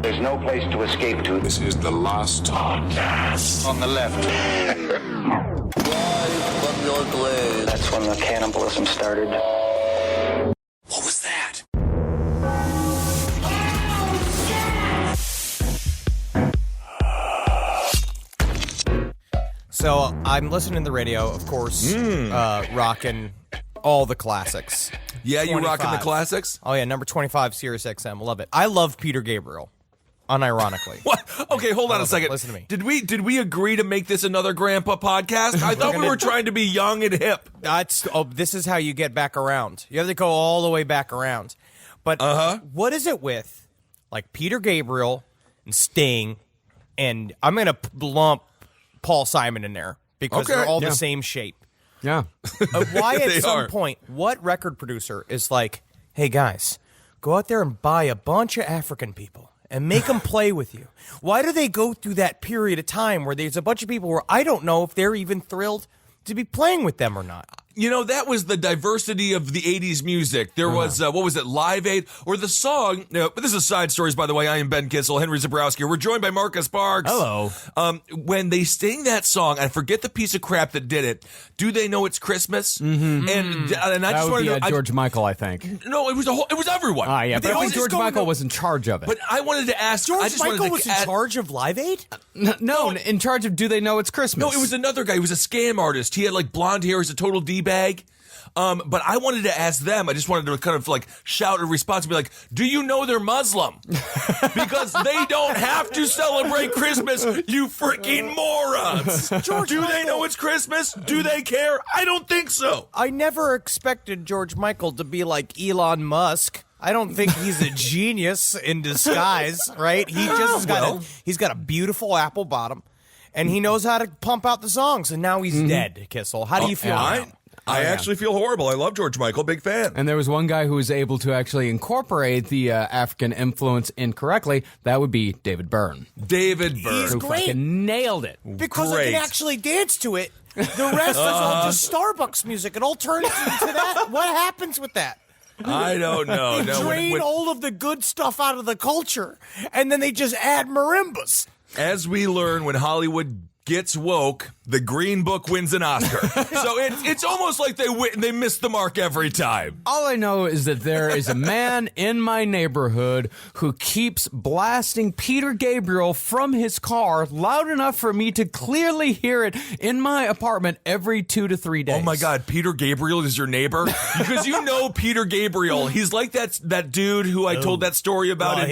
There's no place to escape to. This is the last podcast. On the left. That's when the cannibalism started. What was that? So I'm listening to the radio, of course, rocking all the classics. Yeah, you rocking the classics? Oh, yeah, number 25, Sirius XM. Love it. I love Peter Gabriel, unironically. What? Okay, hold on a second. Listen to me. Did we agree to make this another Grandpa podcast? I thought we were trying to be young and hip. This is how you get back around. You have to go all the way back around. But what is it with, like, Peter Gabriel and Sting, and I'm going to lump Paul Simon in there because they're all the same shape. Yeah. Why at some point, what record producer is like, hey guys, go out there and buy a bunch of African people and make them play with you? Why do they go through that period of time where there's a bunch of people where I don't know if they're even thrilled to be playing with them or not? You know, that was the diversity of the 80s music. There was, what was it, Live Aid? Or the song, but this is Side Stories, by the way. I am Ben Kissel, Henry Zabrowski. We're joined by Marcus Sparks. Hello. When they sing that song, I forget the piece of crap that did it. Do they know it's Christmas? Mm-hmm. And I that just would wanted be to... George Michael, I think. No, it was everyone. Yeah, but I think George Michael was in charge of it. But I wanted to ask... George Michael was in charge of Live Aid? No, in charge of Do They Know It's Christmas? No, it was another guy. He was a scam artist. He had, like, blonde hair. He's a total D-bag. But I wanted to ask them. I just wanted to kind of like shout a response and be like, do you know they're Muslim? Because they don't have to celebrate Christmas, you freaking morons. Do they know it's Christmas? Do they care? I don't think so. I never expected George Michael to be like Elon Musk. I don't think he's a genius in disguise, right? He just he's got a beautiful apple bottom, and he knows how to pump out the songs, and now he's dead, Kissel. How do you feel now? I actually feel horrible. I love George Michael. Big fan. And there was one guy who was able to actually incorporate the African influence incorrectly. That would be David Byrne. David Byrne. He's Who great. fucking nailed it. Because I can actually dance to it. The rest is all just Starbucks music. It all turns into that. What happens with that? I don't know. You drain all of the good stuff out of the culture, and then they just add marimbas. As we learn, when Hollywood gets woke, the Green Book wins an Oscar. So it's almost like they miss the mark every time. All I know is that there is a man in my neighborhood who keeps blasting Peter Gabriel from his car loud enough for me to clearly hear it in my apartment every 2 to 3 days. Oh my God, Peter Gabriel is your neighbor? Because you know Peter Gabriel. He's like that dude who I told that story about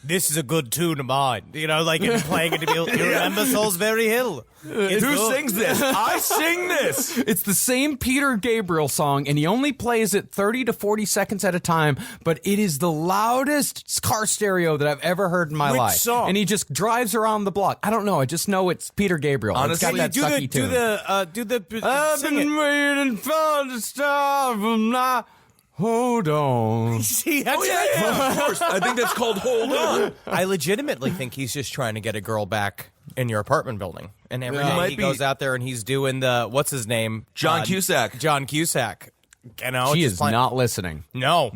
This is a good tune of mine. You know, like playing it to be, you remember Salisbury Hill? Who sings this? I sing this. It's the same Peter Gabriel song, and he only plays it 30 to 40 seconds at a time, but it is the loudest car stereo that I've ever heard in my life. Song? And he just drives around the block. I don't know. I just know it's Peter Gabriel. Honestly, it's got that sucky tune. I've been waiting for the star from now. Hold on. See, that's of course. I think that's called Hold On. I legitimately think he's just trying to get a girl back in your apartment building. And every day he goes out there and he's doing the, what's his name? John Cusack. John Cusack. You know, She is not listening. No.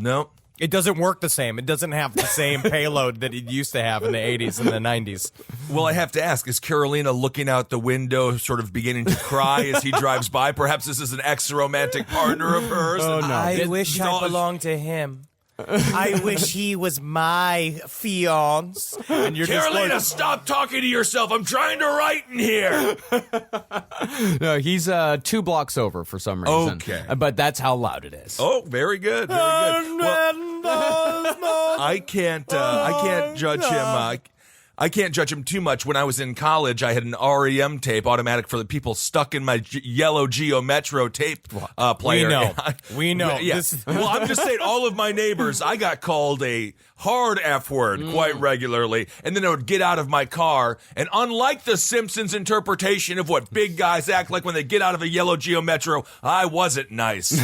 It doesn't work the same. It doesn't have the same payload that it used to have in the 80s and the 90s. Well, I have to ask, is Carolina looking out the window, sort of beginning to cry as he drives by? Perhaps this is an ex-romantic partner of hers. Oh, no. I wish I belonged to him. I wish he was my fiance. And you're Carolina, just stop talking to yourself. I'm trying to write in here. No, he's 2 blocks over for some reason. Okay. But that's how loud it is. Oh, very good. Very good. Well, I can't judge him. I can't judge him too much. When I was in college, I had an REM tape, automatic for the people, stuck in my yellow Geo Metro tape player. We know. Yeah. Well, I'm just saying, all of my neighbors, I got called a hard F word quite regularly, and then I would get out of my car, and unlike the Simpsons interpretation of what big guys act like when they get out of a yellow Geo Metro, I wasn't nice.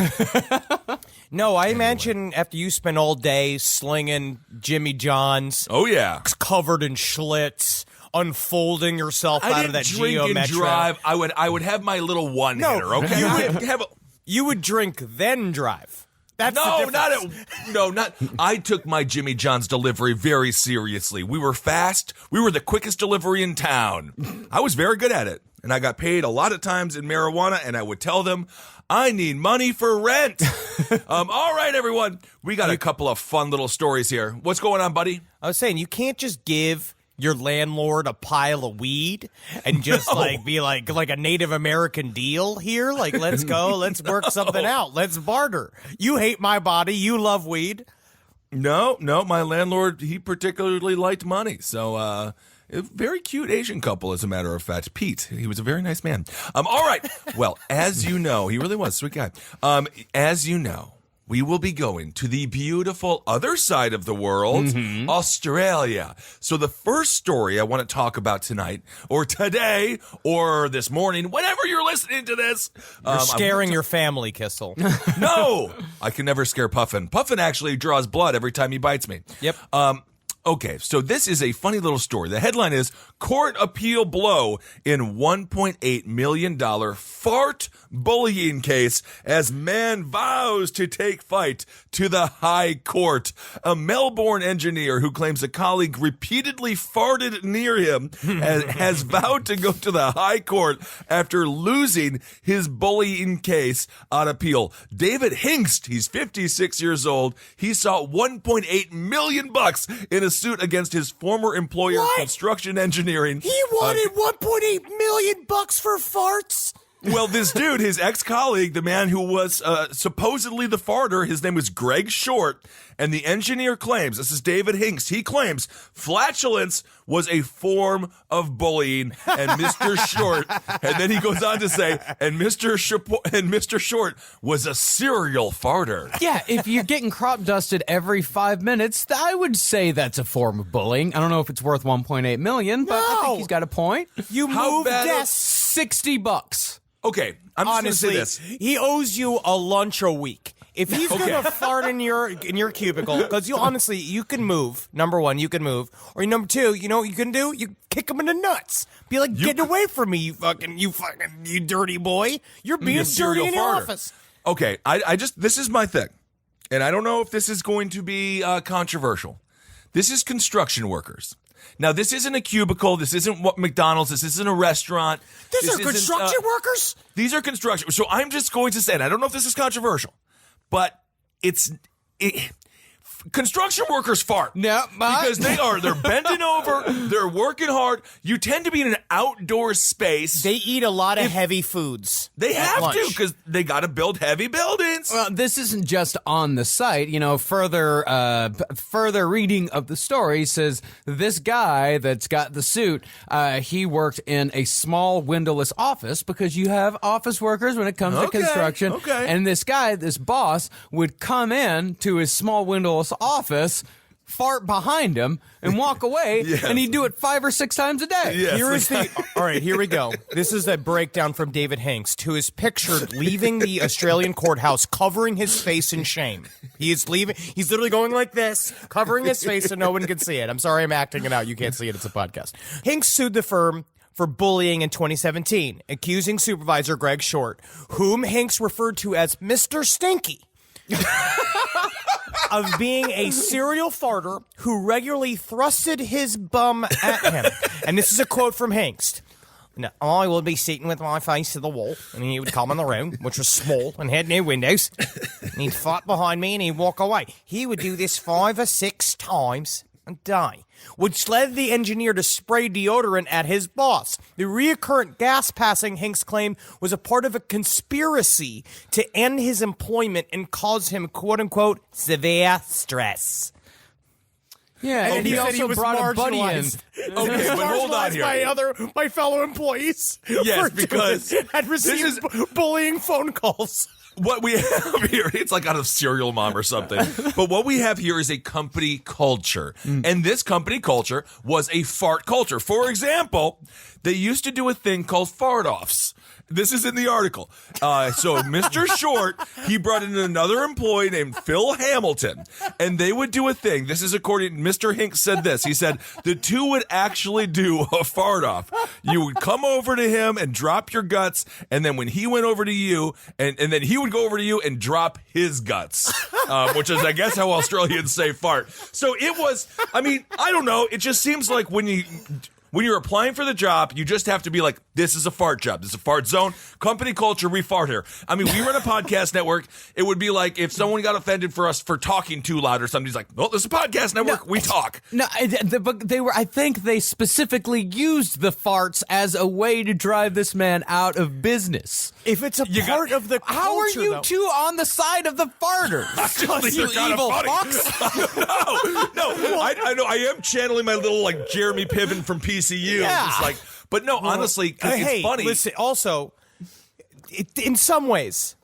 No, I imagine after you spend all day slinging Jimmy Johns. Oh, yeah. Covered in Schlitz, unfolding yourself out of that Geo Metro. Drive. I would have my little one-hitter, okay? You would drink, then drive. That's No, the not difference. it. No, not. I took my Jimmy John's delivery very seriously. We were fast. We were the quickest delivery in town. I was very good at it, and I got paid a lot of times in marijuana. And I would tell them, I need money for rent. All right, everyone, we got a couple of fun little stories here. What's going on, buddy? I was saying, you can't just give your landlord a pile of weed and just be like a Native American deal here. Like, let's go, let's work something out. Let's barter. You hate my body. You love weed. No, my landlord, he particularly liked money. So, a very cute Asian couple, as a matter of fact. Pete, he was a very nice man. All right. Well, as you know, he really was a sweet guy. As you know, we will be going to the beautiful other side of the world, Australia. So the first story I want to talk about tonight, or today, or this morning, whenever you're listening to this. You're scaring your family, Kissel. No, I can never scare Puffin. Puffin actually draws blood every time he bites me. Yep. Okay, so this is a funny little story. The headline is Court Appeal Blow in $1.8 million fart bullying case as man vows to take fight to the High Court. A Melbourne engineer who claims a colleague repeatedly farted near him has vowed to go to the High Court after losing his bullying case on appeal. David Hingst, he's 56 years old. He saw $1.8 million in a suit against his former employer, Construction Engineering. He wanted $1.8 million for farts. Well, this dude, his ex-colleague, the man who was supposedly the farter, his name was Greg Short, and the engineer claims, this is David Hinks, he claims flatulence was a form of bullying, and Mr. Short, and then he goes on to say, and Mr. Short was a serial farter. Yeah, if you're getting crop dusted every 5 minutes, I would say that's a form of bullying. I don't know if it's worth $1.8 million, but I think he's got a point. You How moved bad desks. $60. Okay, I'm just Honestly, going to say this. he owes you a lunch a week. If he's gonna fart in your cubicle, because you can move. Number one, you can move, or number two, you know what you can do? You kick him in the nuts. Be like, get away from me, you dirty boy. You're being dirty in your office. Okay, this is my thing, and I don't know if this is going to be controversial. This is construction workers. Now, this isn't a cubicle. This isn't what McDonald's. This isn't a restaurant. These are construction workers? These are construction. So I'm just going to say, and I don't know if this is controversial, but construction workers fart. No, because they're bending over, they're working hard. You tend to be in an outdoor space. They eat a lot of heavy foods. They have to, because they got to build heavy buildings. Well, this isn't just on the site. You know, further reading of the story says this guy that's got the suit, he worked in a small windowless office, because you have office workers when it comes to construction. Okay. And this guy, this boss, would come in to his small windowless office, fart behind him, and walk away, and he'd do it 5 or 6 times a day. Yes. All right, here we go. This is a breakdown from David Hanks, who is pictured leaving the Australian courthouse, covering his face in shame. He is leaving. He's literally going like this, covering his face so no one can see it. I'm sorry, I'm acting it out. You can't see it. It's a podcast. Hanks sued the firm for bullying in 2017, accusing supervisor Greg Short, whom Hanks referred to as Mr. Stinky, of being a serial farter who regularly thrusted his bum at him. And this is a quote from Hanks. Now, I would be sitting with my face to the wall, and he would come in the room, which was small and had no windows, and he'd fart behind me and he'd walk away. He would do this 5 or 6 times a day, which led the engineer to spray deodorant at his boss. The recurrent gas passing, Hanks claimed, was a part of a conspiracy to end his employment and cause him, quote-unquote, severe stress. Yeah, and he also brought a buddy in. Okay, but hold on here. My fellow employees. Yes, because had received bullying phone calls. What we have here, it's like out of Serial Mom or something. But what we have here is a company culture. And this company culture was a fart culture. For example, they used to do a thing called fart-offs. This is in the article. So Mr. Short, he brought in another employee named Phil Hamilton, and they would do a thing. This is according, Mr. Hinks said this. He said, the two would actually do a fart off. You would come over to him and drop your guts, and then when he went over to you, and then he would go over to you and drop his guts, which is, I guess, how Australians say fart. So it was, I mean, I don't know. It just seems like when you're applying for the job, you just have to be like, this is a fart job. This is a fart zone. Company culture, we fart here. I mean, we run a podcast network. It would be like if someone got offended for us for talking too loud or something. He's like, well, this is a podcast network. We talk. No, but they were. I think they specifically used the farts as a way to drive this man out of business. If it's a part of the culture, how are you though, two on the side of the farters? You evil fucks. no, I know. I am channeling my little like Jeremy Piven from PCU. Yeah. Just like, but no, honestly, 'cause it's hey, funny. listen, also, in some ways,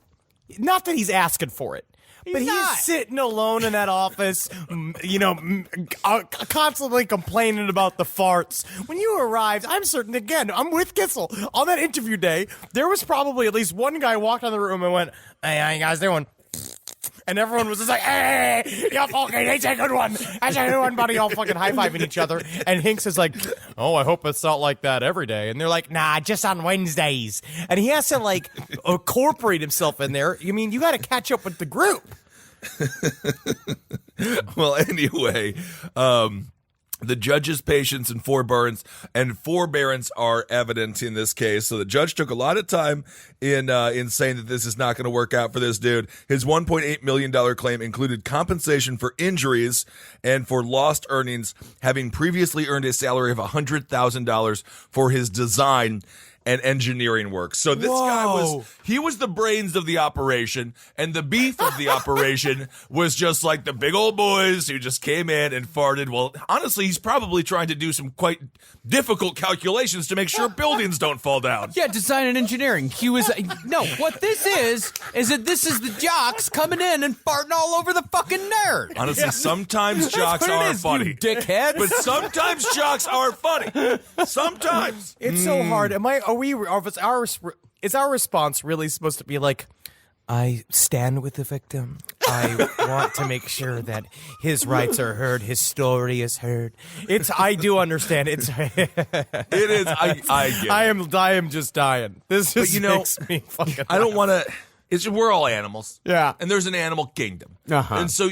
not that he's asking for it, but not. he's sitting alone in that office, constantly complaining about the farts. When you arrived, I'm certain, again, I'm with Kissel. On that interview day, there was probably at least one guy walked out of the room and went, hey, how you guys doing? And everyone was just like, hey, you're fucking, that's a good one. That's a good one, buddy. All fucking high-fiving each other. And Hinks is like, oh, I hope it's not like that every day. And they're like, nah, just on Wednesdays. And he has to, like, incorporate himself in there. You mean, you got to catch up with the group. Well, anyway, the judge's patience and forbearance are evident in this case. So the judge took a lot of time in saying that this is not going to work out for this dude. His $1.8 million claim included compensation for injuries and for lost earnings, having previously earned a salary of $100,000 for his design and engineering work. So this guy was the brains of the operation, and the beef of the operation was just like the big old boys who just came in and farted. Well, honestly, he's probably trying to do some quite difficult calculations to make sure buildings don't fall down. Yeah, design and engineering. He was no. What this is that this is the jocks coming in and farting all over the fucking nerd. Honestly, sometimes jocks what it are is, funny, you dickhead. but sometimes jocks are funny. Sometimes. It's so hard. Is our response really supposed to be like, I stand with the victim. I want to make sure that his rights are heard, his story is heard. I do understand. It is. I get it. I am just dying. This just makes me fucking. I don't want to. We're all animals. Yeah. And there's an animal kingdom. Uh-huh. And so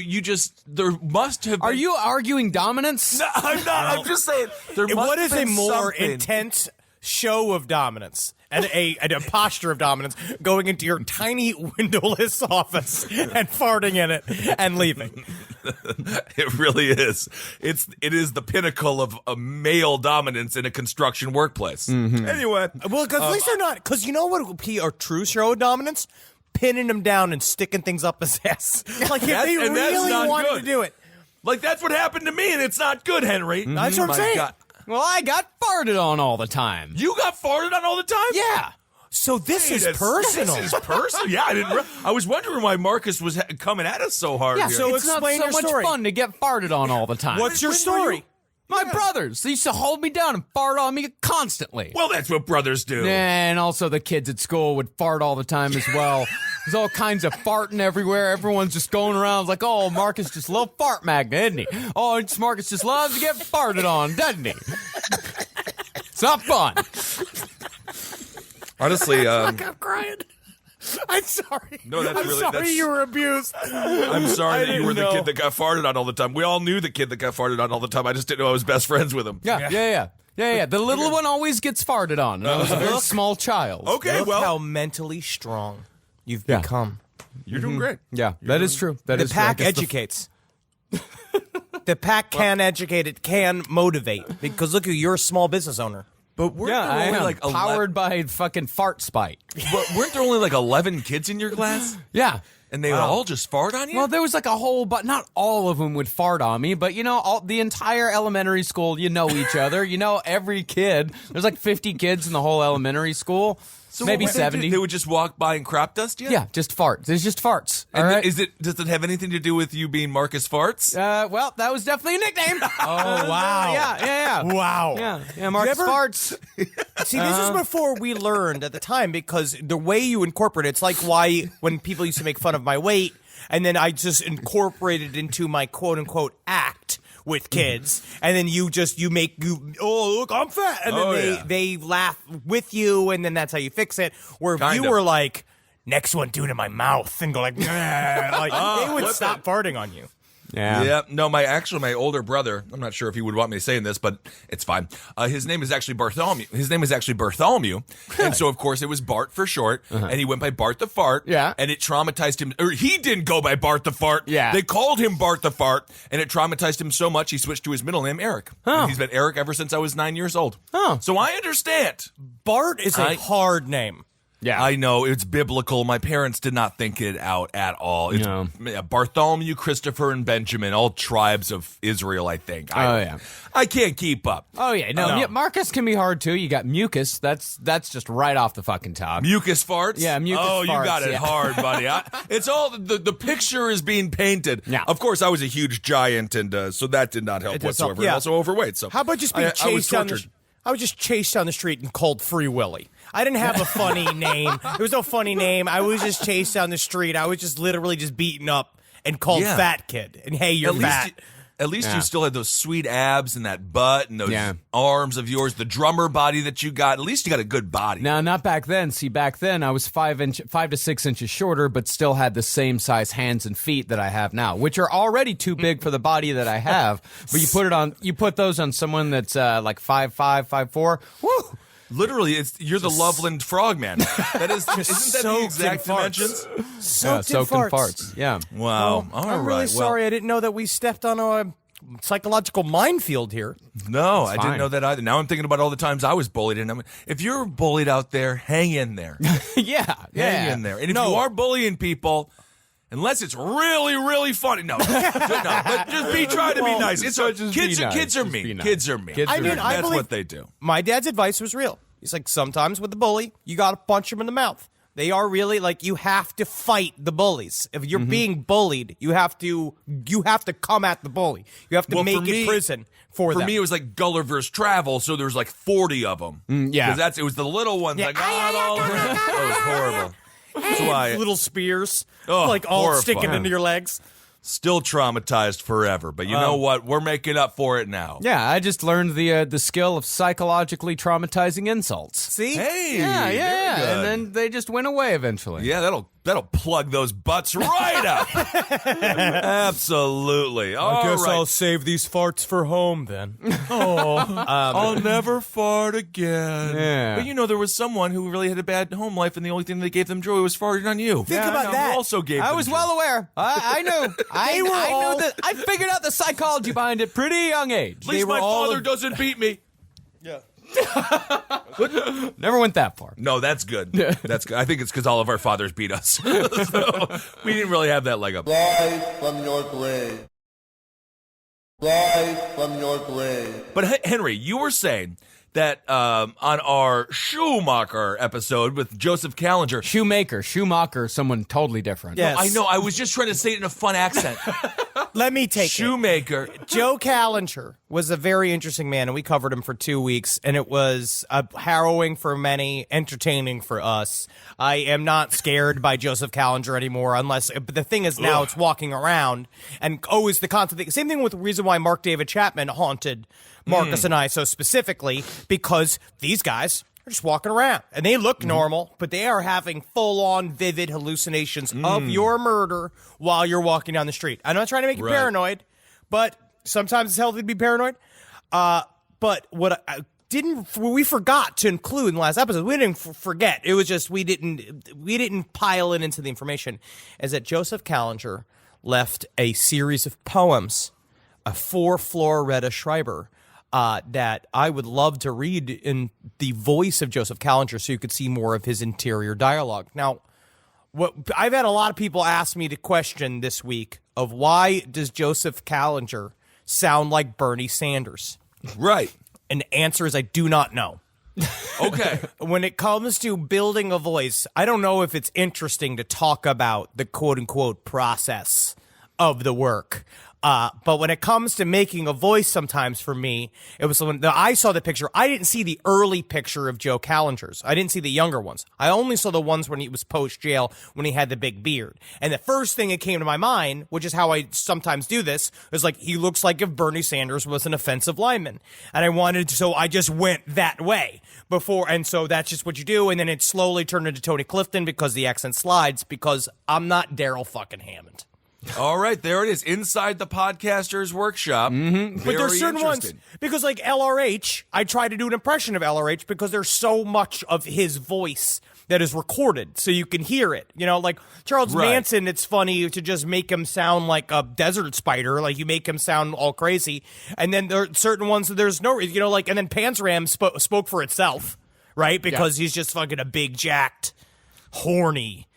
there must have been. Are you arguing dominance? No, I'm not. I'm just saying. What is a more intense show of dominance and a posture of dominance going into your tiny windowless office and farting in it and leaving? It really is. It is the pinnacle of a male dominance in a construction workplace. Mm-hmm. Anyway. Well, because at least they're not. Because you know what would be a true show of dominance? Pinning him down and sticking things up his ass. Like if they really wanted to do it. Like that's what happened to me, and it's not good, Henry. That's what I'm saying. God. Well, I got farted on all the time. You got farted on all the time? Yeah. So this is personal. This is personal. Yeah, I was wondering why Marcus was coming at us so hard. Yeah, here. so it's not explain so your much story. fun to get farted on all the time. What's your story? My brothers, they used to hold me down and fart on me constantly. Well, that's what brothers do. And also the kids at school would fart all the time as well. There's all kinds of farting everywhere. Everyone's just going around like, oh, Marcus just loves fart magnet, isn't he? Oh, Marcus just loves to get farted on, doesn't he? It's not fun. Honestly, I'm crying. I'm sorry. No, that's I'm really- sorry that's- you were abused. I'm sorry that you were the didn't kid know. that got farted on all the time. We all knew the kid that got farted on all the time. I just didn't know I was best friends with him. Yeah. The little one always gets farted on. And I was a very small child. Okay, Look well, how mentally strong you've Yeah. become. you're doing great. Yeah, that is true. That The is true. pack I guess educates. The pack can educate. It can motivate. Because look, you're a small business owner. But weren't Yeah, I there only am like powered by fucking fart spite. But weren't there only like 11 kids in your class? Yeah. And they would all just fart on you? Well, there was like a whole, but not all of them would fart on me. But the entire elementary school, each other. Every kid. There's like 50 kids in the whole elementary school. So maybe what would they do? 70. They would just walk by and crop dust you? Yeah, just farts. There's just farts. And all right. does it have anything to do with you being Marcus Farts? Well, that was definitely a nickname. Oh, wow. Yeah. Wow. Yeah, Marcus Farts. See, this is before we learned at the time, because the way you incorporate it's like why when people used to make fun of my weight, and then I just incorporated into my quote unquote act with kids, and then you look, I'm fat, and then they laugh with you, and then that's how you fix it. Where if Kind you of. were like, next one, do it in my mouth, and go like, they would stop farting on you. Yeah. No, my older brother, I'm not sure if he would want me to say this, but it's fine. His name is actually Bartholomew. And so, of course, it was Bart for short, and he went by Bart the Fart. Yeah. And it traumatized him, or he didn't go by Bart the Fart. Yeah. They called him Bart the Fart, and it traumatized him so much he switched to his middle name, Eric. And he's been Eric ever since I was 9 years old. So I understand. Bart is a hard name. Yeah. I know, it's biblical. My parents did not think it out at all. It's Bartholomew, Christopher, and Benjamin, all tribes of Israel, I think. I can't keep up. Oh, yeah. No, Marcus can be hard, too. You got mucus. That's just right off the fucking top. Mucus farts? Yeah, mucus farts. Oh, you got it hard, buddy. It's all, the picture is being painted. Yeah. Of course, I was a huge giant, and so that did not help whatsoever. Yeah. I'm also overweight. So how about just being chased down the I was just chased down the street and called Free Willy. I didn't have a funny name. There was no funny name. I was just chased down the street. I was just literally just beaten up and called Fat Kid. And hey, you're fat. At least you still had those sweet abs and that butt and those arms of yours, the drummer body that you got. At least you got a good body. No, not back then. See, back then I was 5 to 6 inches shorter, but still had the same size hands and feet that I have now, which are already too big for the body that I have. But you put those on someone that's like 5'5", 5'4". Woo! Literally, you're the Loveland Frogman. That is, isn't that the exact dimensions? Soaked in farts. Yeah. Wow. All I'm really sorry. I didn't know that we stepped on a psychological minefield here. No, I didn't know that either. Now I'm thinking about all the times I was bullied. And if you're bullied out there, hang in there. Hang in there. And if you are bullying people, unless it's really, really funny. No, but just try to be nice. Kids are mean. Kids are mean. That's what they do. My dad's advice was real. He's like, sometimes with the bully, you got to punch him in the mouth. They are really like, you have to fight the bullies. If you're being bullied, you have to come at the bully. You have to make it prison for them. For me, it was like Gulliver's Travel, so there's like 40 of them. Because it was the little ones. Like, that was horrible. That's why little spears, all horrifying. sticking into your legs. Still traumatized forever, but you know what? We're making up for it now. Yeah, I just learned the skill of psychologically traumatizing insults. See? Hey, yeah, and then they just went away eventually. Yeah, that'll plug those butts right up. Absolutely. I guess I'll save these farts for home then. I'll never fart again. Yeah. But there was someone who really had a bad home life, and the only thing that gave them joy was farting on you. Think about that. Also gave I them was joy. well aware. I knew. I knew that. I figured out the psychology behind it pretty young age. At least my father doesn't beat me. Yeah. Never went that far. No, that's good. That's good. I think it's because all of our fathers beat us. So we didn't really have that leg up. Rise from your grave. Rise from your grave. But Henry, you were saying that on our Schumacher episode with Joseph Callinger. Schumacher, someone totally different. Yes. I know. I was just trying to say it in a fun accent. Let me take Shoemaker. Joe Callinger was a very interesting man, and we covered him for 2 weeks, and it was harrowing for many, entertaining for us. I am not scared by Joseph Callinger anymore, but the thing is now it's walking around, and always the constant thing. Same thing with the reason why Mark David Chapman haunted Marcus and I so specifically, because these guys are just walking around, and they look normal, but they are having full-on vivid hallucinations of your murder while you're walking down the street. I'm not trying to make you paranoid, but sometimes it's healthy to be paranoid. But what we forgot to include in the last episode, we didn't forget. It was just we didn't pile it into the information, is that Joseph Callinger left a series of poems for Floretta Schreiber that I would love to read in the voice of Joseph Callinger so you could see more of his interior dialogue. Now, I've had a lot of people ask me the question this week of why does Joseph Callinger sound like Bernie Sanders? Right. And the answer is I do not know. Okay. When it comes to building a voice, I don't know if it's interesting to talk about the quote-unquote process of the work. But when it comes to making a voice, sometimes for me, it was when I saw the picture. I didn't see the early picture of Joe Callenger's. I didn't see the younger ones. I only saw the ones when he was post jail, when he had the big beard. And the first thing that came to my mind, which is how I sometimes do this, was like, he looks like if Bernie Sanders was an offensive lineman. And so I just went that way before. And so that's just what you do. And then it slowly turned into Tony Clifton because the accent slides, because I'm not Daryl fucking Hammond. All right, there it is. Inside the Podcaster's Workshop. But there's certain ones, because like LRH, I try to do an impression of LRH because there's so much of his voice that is recorded so you can hear it. You know, like Charles Manson, it's funny to just make him sound like a desert spider, like you make him sound all crazy. And then there are certain ones that there's no, you know, like, and then Panzram spoke for itself, right? Because he's just fucking a big, jacked, horny,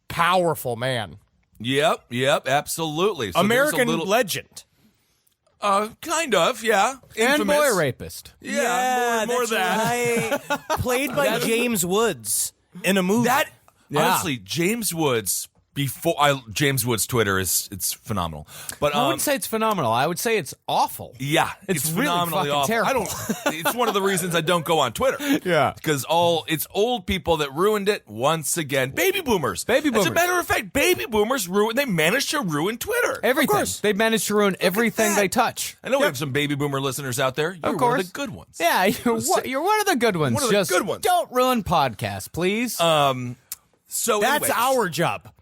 powerful man. Yep, absolutely. So American legend. Kind of, yeah. And Infamous. boy rapist. Yeah, more that. Right. Played by James Woods in a movie. Honestly, James Woods. James Woods' Twitter it's phenomenal, but I wouldn't say it's phenomenal. I would say it's awful. Yeah, it's really phenomenally fucking awful. terrible. It's one of the reasons I don't go on Twitter. Yeah, because it's old people that ruined it once again. Baby boomers. As a matter of fact, baby boomers they managed to ruin Twitter. Everything. They managed to ruin everything they touch. I know we have some baby boomer listeners out there. You're one of the good ones. Yeah, you're one of the good ones. One of the good ones. Don't ruin podcasts, please. So that's anyways. our job.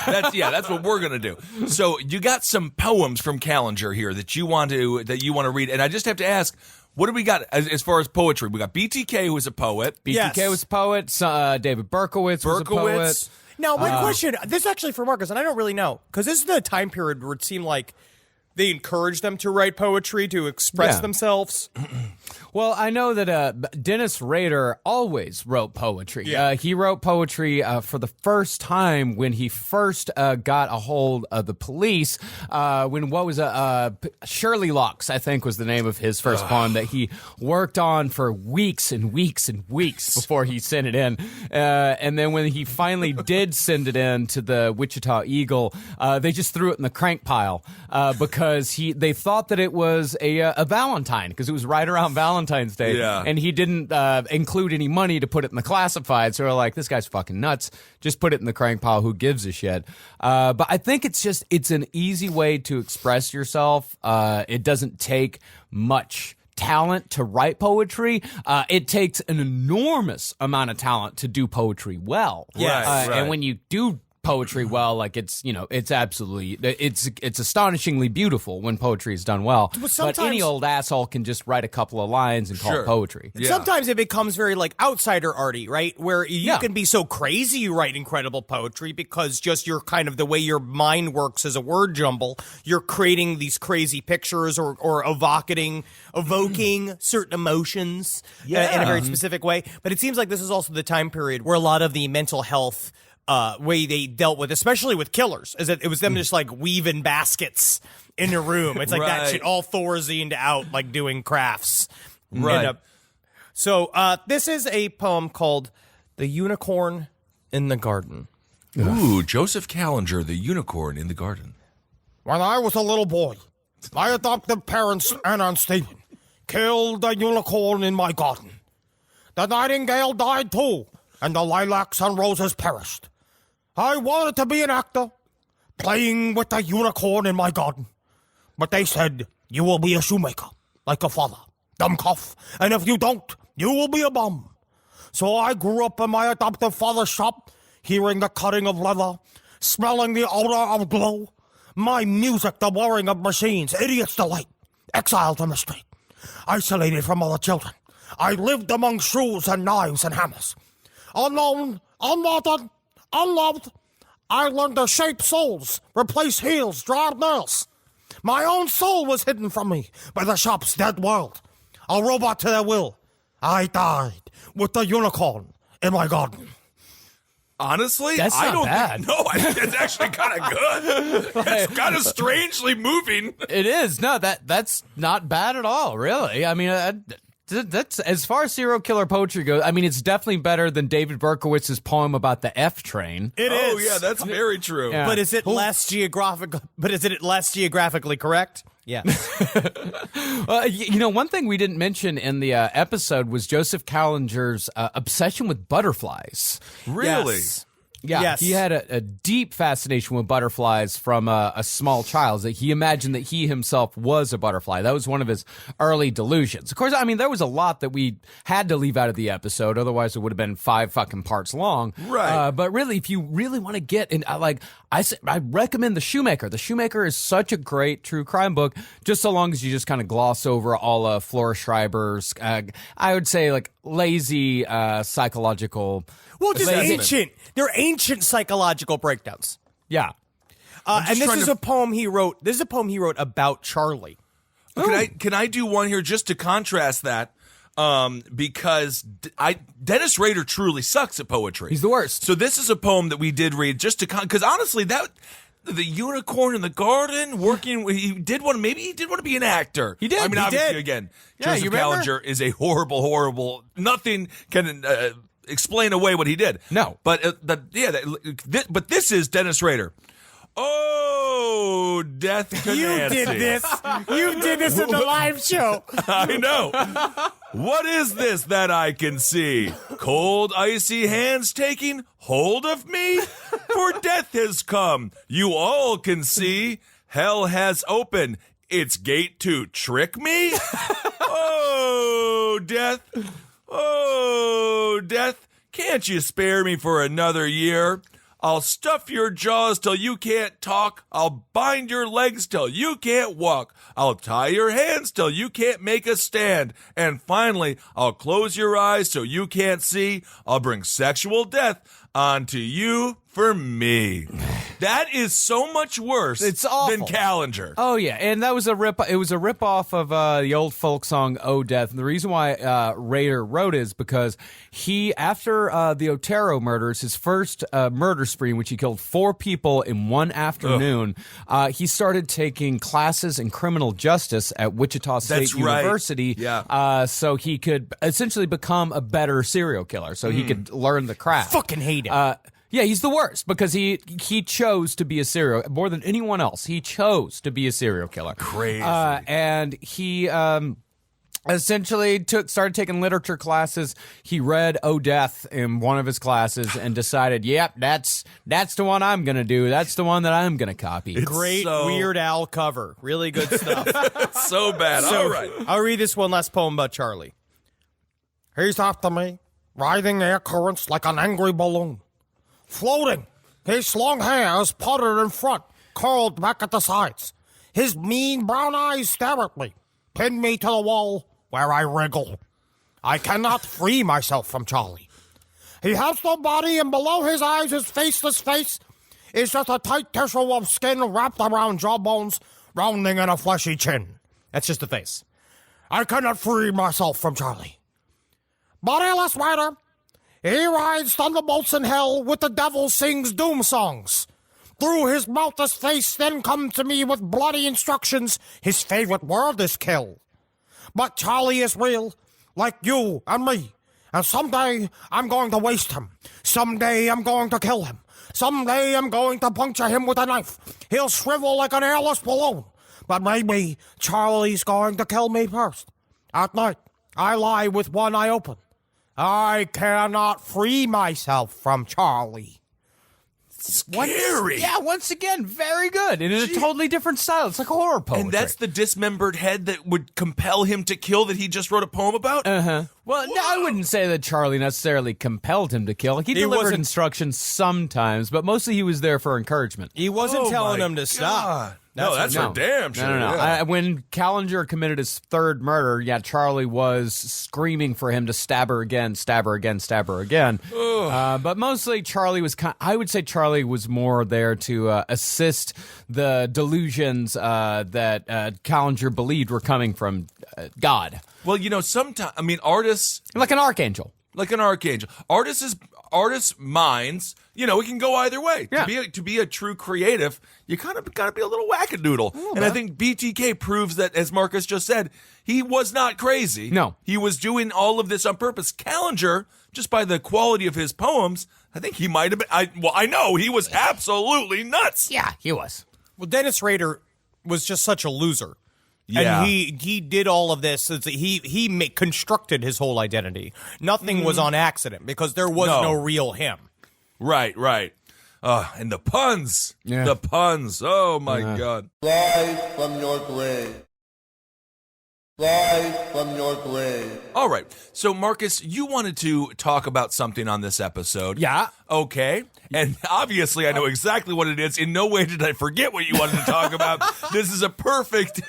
That's what we're gonna do. So you got some poems from Callenger here that you want to read, and I just have to ask, what do we got as far as poetry? We got BTK, who is a poet. BTK was a poet. David Berkowitz was a poet. Now, my question, this is actually for Marcus, and I don't really know, because this is the time period where it seemed like they encouraged them to write poetry, to express themselves. Well, I know that Dennis Rader always wrote poetry. Yeah. He wrote poetry for the first time when he first got a hold of the police. Shirley Locks, I think, was the name of his first poem that he worked on for weeks and weeks and weeks before he sent it in. And then when he finally did send it in to the Wichita Eagle, they just threw it in the crank pile because they thought that it was a Valentine, because it was right around Valentine's Day, and he didn't include any money to put it in the classified. So we're like, this guy's fucking nuts. Just put it in the crank pile. Who gives a shit? But I think it's an easy way to express yourself. It doesn't take much talent to write poetry. It takes an enormous amount of talent to do poetry well. Yes. And when you do poetry well, like it's astonishingly beautiful when poetry is done well. But any old asshole can just write a couple of lines and call it poetry. Yeah. Sometimes it becomes very like outsider arty, right? Where you can be so crazy you write incredible poetry because just your kind of the way your mind works as a word jumble, you're creating these crazy pictures or evoking certain emotions in a very specific way. But it seems like this is also the time period where a lot of the mental health way they dealt with, especially with killers, is that it was them just like weaving baskets in a room. It's like that shit all Thorazined out, like doing crafts. Right. So this is a poem called "The Unicorn in the Garden." Ooh, Joseph Callenger, "The Unicorn in the Garden." When I was a little boy, my adopted parents, Anna and Stephen, killed a unicorn in my garden. The nightingale died too, and the lilacs and roses perished. I wanted to be an actor, playing with the unicorn in my garden. But they said, you will be a shoemaker, like your father, dumb cuff, and if you don't, you will be a bum. So I grew up in my adoptive father's shop, hearing the cutting of leather, smelling the odor of glow, my music the whirring of machines, idiot's delight, exiled on the street, isolated from other children. I lived among shoes and knives and hammers. Unknown, unwanted, unloved, I learned to shape souls, replace heels, drive nails. My own soul was hidden from me by the shop's dead world. A robot to their will. I died with the unicorn in my garden. Honestly, that's I not don't bad. I think it's actually kind of good. It's kind of strangely moving. It is. No, that's not bad at all, really. I mean, that's as far as serial killer poetry goes. I mean, it's definitely better than David Berkowitz's poem about the F train. It Oh, is. yeah, that's very true. Yeah. But is it less geographically correct? Yeah. One thing we didn't mention in the episode was Joseph Callenger's obsession with butterflies. Really? Yes. Yeah, Yes. he had a deep fascination with butterflies from a small child. That he imagined that he himself was a butterfly. That was one of his early delusions. Of course, I mean, there was a lot that we had to leave out of the episode. Otherwise, it would have been 5 fucking parts long. Right. But really, if you really want to get in, I recommend The Shoemaker. The Shoemaker is such a great true crime book, just so long as you just kind of gloss over all of Flora Schreiber's, I would say, like, lazy psychological... Well, just lazy- ancient. They're ancient psychological breakdowns. Yeah. And this trying is to- a poem he wrote. This is a poem he wrote about Charlie. Can I do one here just to contrast that? Because Dennis Rader truly sucks at poetry. He's the worst. So this is a poem that we did read just to because honestly the unicorn in the garden working. He did want to be an actor. He did. I mean, He obviously, did. again, Yeah, Joseph you remember? Callenger is a horrible. Nothing can explain away what he did. No. But but this is Dennis Rader. Oh, Death Canancy. You did this. You did this in the live show. I know. What is this that I can see? Cold, icy hands taking hold of me? For death has come. You all can see. Hell has opened its gate to trick me? Oh, death. Oh, death. Can't you spare me for another year? I'll stuff your jaws till you can't talk. I'll bind your legs till you can't walk. I'll tie your hands till you can't make a stand. And finally, I'll close your eyes so you can't see. I'll bring sexual death onto you for me. That is so much worse It's awful. than Callenger. Oh yeah, and that was it was a rip off of the old folk song "Oh Death." And the reason why Rader wrote it is because he, after the Otero murders, his first murder spree, in which he killed 4 people in one afternoon, he started taking classes in criminal justice at Wichita State That's right. University. Yeah. So he could essentially become a better serial killer. So he could learn the craft. Fucking hate him. Yeah, he's the worst because he chose to be a serial more than anyone else. He chose to be a serial killer. Crazy. And he essentially started taking literature classes. He read "Oh Death" in one of his classes and decided, "Yep, that's the one I'm gonna do. That's the one that I'm gonna copy." Great so- Weird Al cover. Really good stuff. So bad. So, All right. I'll read this one last poem about Charlie. He's after me, riding air currents like an angry balloon. Floating, his long hair is parted in front, curled back at the sides. His mean brown eyes stare at me, pin me to the wall where I wriggle. I cannot free myself from Charlie. He has no body, and below his eyes, his faceless face is just a tight tissue of skin wrapped around jawbones, rounding in a fleshy chin. That's just the face. I cannot free myself from Charlie. Bodiless rider, he rides thunderbolts in hell with the devil sings doom songs. Through his mouthless face then comes to me with bloody instructions. His favorite word is kill. But Charlie is real, like you and me. And someday I'm going to waste him. Someday I'm going to kill him. Someday I'm going to puncture him with a knife. He'll shrivel like an airless balloon. But maybe Charlie's going to kill me first. At night, I lie with one eye open. I cannot free myself from Charlie. Scary. Yeah, once again, very good. And in a totally different style. It's like horror poetry. And that's the dismembered head that would compel him to kill that he just wrote a poem about? Well, no, I wouldn't say that Charlie necessarily compelled him to kill. Like, he delivered wasn't- instructions sometimes, but mostly he was there for encouragement. He wasn't Oh telling my him to stop. God. No, that's for damn sure. No. Yeah. When Callenger committed his third murder, yeah, Charlie was screaming for him to stab her again, stab her again, stab her again. But mostly Charlie was I would say Charlie was more there to assist the delusions that Callenger believed were coming from God. Well, sometimes, artists, Like an archangel. like an archangel, artists artists' minds, it can go either way. Yeah. To be a true creative, you kind of got to be a little wackadoodle. And I think BTK proves that, as Marcus just said, he was not crazy. No. He was doing all of this on purpose. Challenger, just by the quality of his poems, I think he might have been. I know he was absolutely nuts. Yeah, he was. Well, Dennis Rader was just such a loser. Yeah. And he did all of this. He constructed his whole identity. Nothing was on accident because there was no real him. Right. And the puns. Yeah. The puns. Oh, my God. Rise from your grave. Rise from your grave. All right. So, Marcus, you wanted to talk about something on this episode. Yeah. Okay. And obviously, I know exactly what it is. In no way did I forget what you wanted to talk about. This is a perfect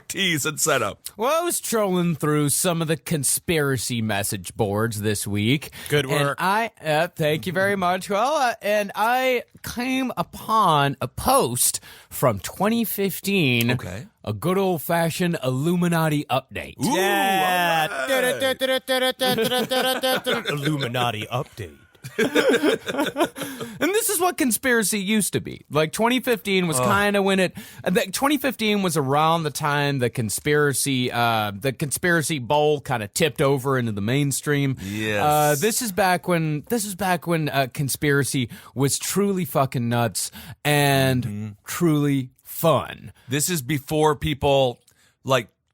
tease and setup. Well, I was trolling through some of the conspiracy message boards this week. Good work. And thank you very much. Well, and I came upon a post from 2015. Okay. A good old-fashioned Illuminati update. Ooh, Yeah. all right. Illuminati update. And this is what conspiracy used to be. Like 2015 was kind of when 2015 was around the time the conspiracy bowl kind of tipped over into the mainstream. Yes. This is back when conspiracy was truly fucking nuts and truly fun. This is before people,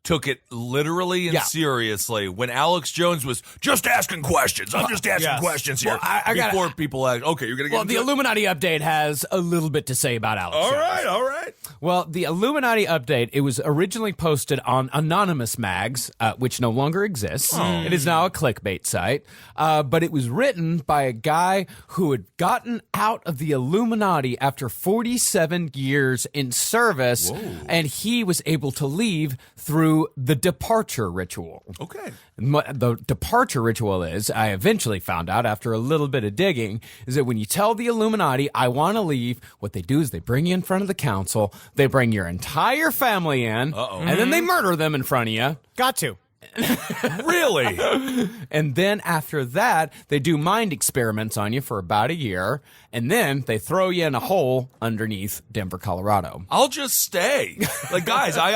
took it literally and seriously. When Alex Jones was just asking questions. I'm just asking questions here. Well, before people ask, okay, you're going to get Well, the Illuminati update has a little bit to say about Alex Jones. All right. Well, the Illuminati update, it was originally posted on Anonymous Mags, which no longer exists. It is now a clickbait site. But it was written by a guy who had gotten out of the Illuminati after 47 years in service, and he was able to leave through the departure ritual. Okay. The departure ritual is, I eventually found out after a little bit of digging, is that when you tell the Illuminati, I want to leave, what they do is they bring you in front of the council, they bring your entire family in, and then they murder them in front of you. Got to. Really? And then after that, they do mind experiments on you for about a year, and then they throw you in a hole underneath Denver, Colorado. I'll just stay. Guys, I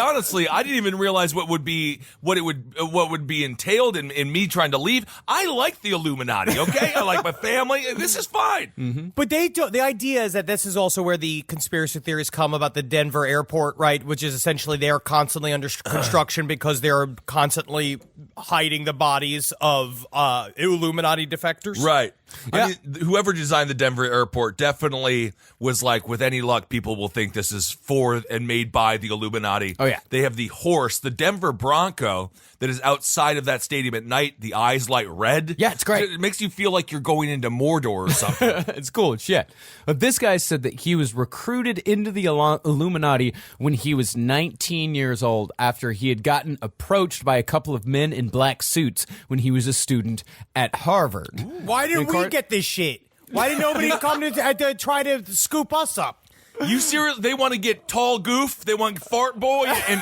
didn't even realize what would be entailed in me trying to leave. I like the Illuminati, okay? I like my family. This is fine. But the idea is that this is also where the conspiracy theories come about the Denver airport, right? Which is essentially they are constantly under construction because they're constantly hiding the bodies of Illuminati defectors. Right. I mean, whoever designed the Denver airport definitely was like, with any luck, people will think this is for and made by the Illuminati. Oh, yeah. They have the horse, the Denver Bronco, that is outside of that stadium at night. The eyes light red. Yeah, it's great. It makes you feel like you're going into Mordor or something. It's cool as shit. But this guy said that he was recruited into the Illuminati when he was 19 years old after he had gotten approached by a couple of men in black suits when he was a student at Harvard. Why didn't we get this shit? Why did nobody come to try to scoop us up? You serious? They want to get Tall Goof. They want Fart Boy and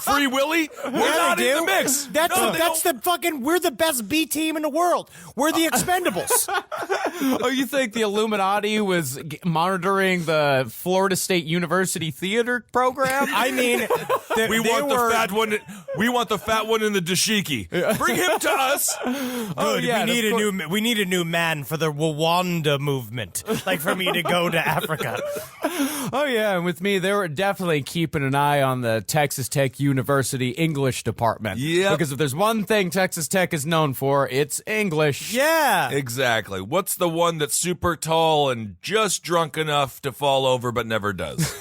Free Willy. We're not in the mix. We're the best B team in the world. We're the Expendables. Oh, you think the Illuminati was monitoring the Florida State University theater program? I mean, We want the fat one. We want the fat one in the dashiki. Bring him to us. Oh, yeah, we need a new man for the Rwanda movement, like for me to go to Africa. Oh, yeah, and with me, they were definitely keeping an eye on the Texas Tech University English department. Yep. Because if there's one thing Texas Tech is known for, it's English. Yeah. Exactly. What's the one that's super tall and just drunk enough to fall over but never does?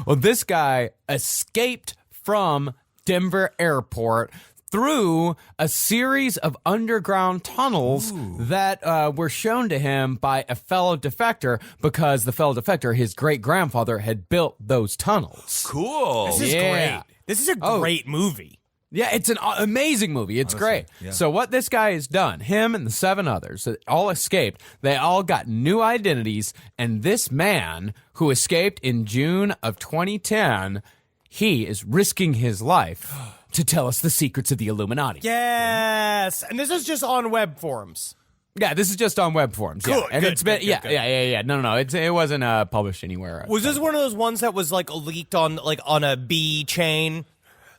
Well, this guy escaped from Denver Airport through a series of underground tunnels that were shown to him by a fellow defector because the fellow defector, his great-grandfather, had built those tunnels. Cool. This is great. This is a great movie. Yeah, it's an amazing movie. It's great. yeah. So what this guy has done, him and the 7 others that all escaped, they all got new identities, and this man who escaped in June of 2010, he is risking his life to tell us the secrets of the Illuminati. Yes. And this is just on web forums. Yeah, this is just on web forums. Good, yeah. And good, it's been, good, yeah, good. yeah. No. It wasn't published anywhere. Was this one of those ones that was like leaked on a B chain?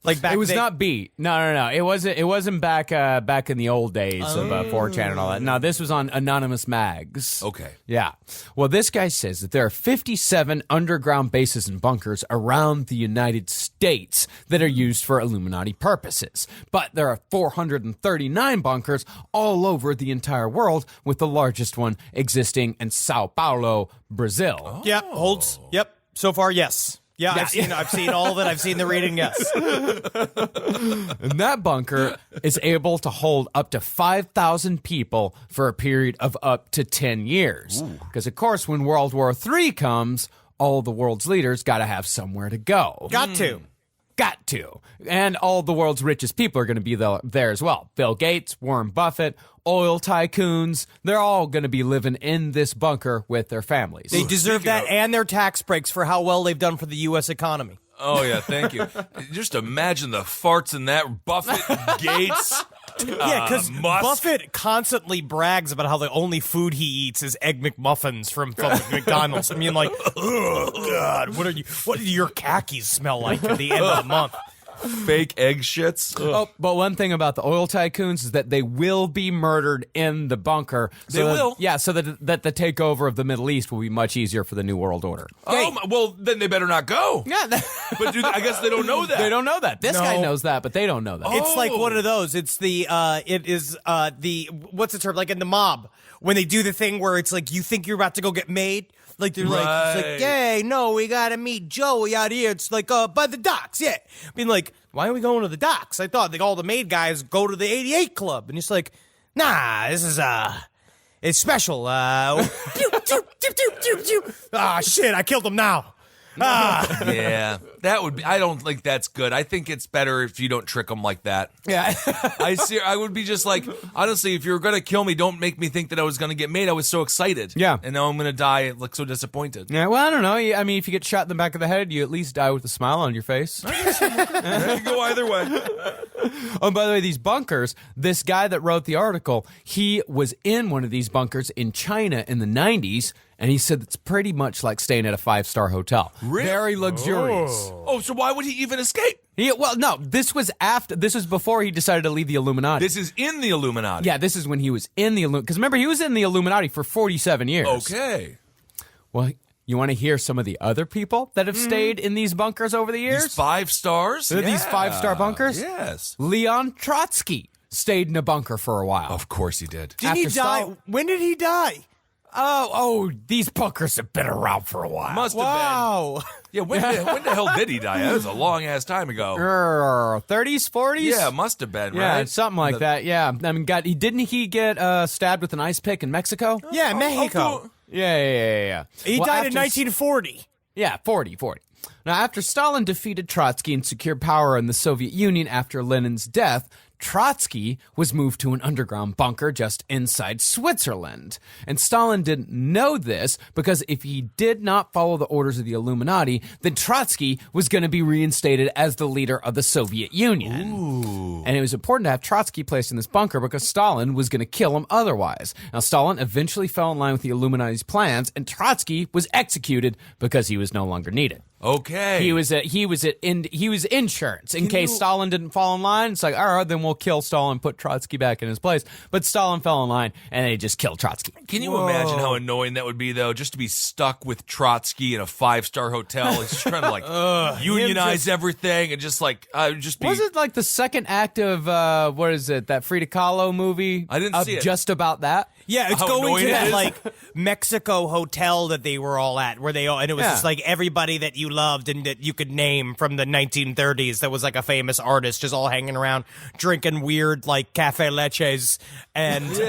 Like back It was then? not beat. No. It wasn't back in the old days of 4chan and all that. No, this was on Anonymous Mags. Okay. Yeah. Well, this guy says that there are 57 underground bases and bunkers around the United States that are used for Illuminati purposes. But there are 439 bunkers all over the entire world, with the largest one existing in Sao Paulo, Brazil. Yeah, holds. Yep. So far, yes. Yeah, I've seen all of it. I've seen the reading. Yes. And that bunker is able to hold up to 5,000 people for a period of up to 10 years. Because, of course, when World War III comes, all the world's leaders got to have somewhere to go. Got to. Got to. And all the world's richest people are going to be there as well. Bill Gates, Warren Buffett, oil tycoons, they're all going to be living in this bunker with their families. They deserve that and their tax breaks for how well they've done for the U.S. economy. Oh, yeah, thank you. Just imagine the farts in that Buffett, Gates. Yeah, because Musk. Buffett constantly brags about how the only food he eats is Egg McMuffins from McDonald's. I mean, like, oh, God, what do your khakis smell like at the end of the month? Fake egg shits. Oh, but one thing about the oil tycoons is that they will be murdered in the bunker. They will? Yeah, so that the takeover of the Middle East will be much easier for the New World Order. Well, then they better not go. Yeah, But I guess they don't know that. they don't know that. This No. guy knows that, but they don't know that. It's like one of those. It's the what's the term? Like in the mob when they do the thing where it's like you think you're about to go get made. Like they're like, it's Right. like, hey, no, we gotta meet Joey out here. It's like by the docks, yeah. I mean, like, why are we going to the docks? I thought like all the maid guys go to the 88 Club, and it's like, nah, this is it's special. Shit, I killed him now. Yeah, that would be. I don't think that's good. I think it's better if you don't trick them like that. Yeah. I would be just like, honestly, if you're gonna kill me, don't make me think that I was gonna get made. I was so excited. Yeah. And now I'm gonna die. I look so disappointed. Yeah, well, I don't know. I mean, if you get shot in the back of the head, you at least die with a smile on your face. There you go either way. Oh, by the way, these bunkers, this guy that wrote the article, he was in one of these bunkers in China in the 90s, and he said it's pretty much like staying at a 5-star hotel. Really? Very luxurious. Oh, so why would he even escape? Well, no, this was before he decided to leave the Illuminati. This is in the Illuminati. Yeah, this is when he was in the Illuminati. Because remember, he was in the Illuminati for 47 years. Okay. Well, you want to hear some of the other people that have stayed in these bunkers over the years? These 5 stars? These 5-star bunkers? Yes. Leon Trotsky stayed in a bunker for a while. Of course he did. Did he After die? Stalin- When did he die? Oh, these bunkers have been around for a while. Must have Wow. been. Yeah, when the hell did he die? That was a long ass time ago. 30s, 40s? Yeah, must have been, Yeah, right? something like that. Yeah. I mean, didn't he get stabbed with an ice pick in Mexico? Yeah, Mexico. Yeah. He Well, died in after- 1940. Yeah, 40. Now, after Stalin defeated Trotsky and secured power in the Soviet Union after Lenin's death, Trotsky was moved to an underground bunker just inside Switzerland. And Stalin didn't know this because if he did not follow the orders of the Illuminati, then Trotsky was going to be reinstated as the leader of the Soviet Union. Ooh. And it was important to have Trotsky placed in this bunker because Stalin was going to kill him otherwise. Now, Stalin eventually fell in line with the Illuminati's plans, and Trotsky was executed because he was no longer needed. Okay. He was insurance in case Stalin didn't fall in line. It's like, all right, then we'll kill Stalin, put Trotsky back in his place. But Stalin fell in line, and they just killed Trotsky. Can you imagine how annoying that would be, though, just to be stuck with Trotsky in a 5-star hotel? He's just trying to like unionize everything and just like just be. Was it like the second act of what is it? That Frida Kahlo movie? I didn't see it. Just about that. Yeah, it's How going annoying to it that is. like Mexico hotel that they were all at, where and it was Yeah. just like everybody that you loved and that you could name from the 1930s. That was like a famous artist, just all hanging around, drinking weird like cafe leches and and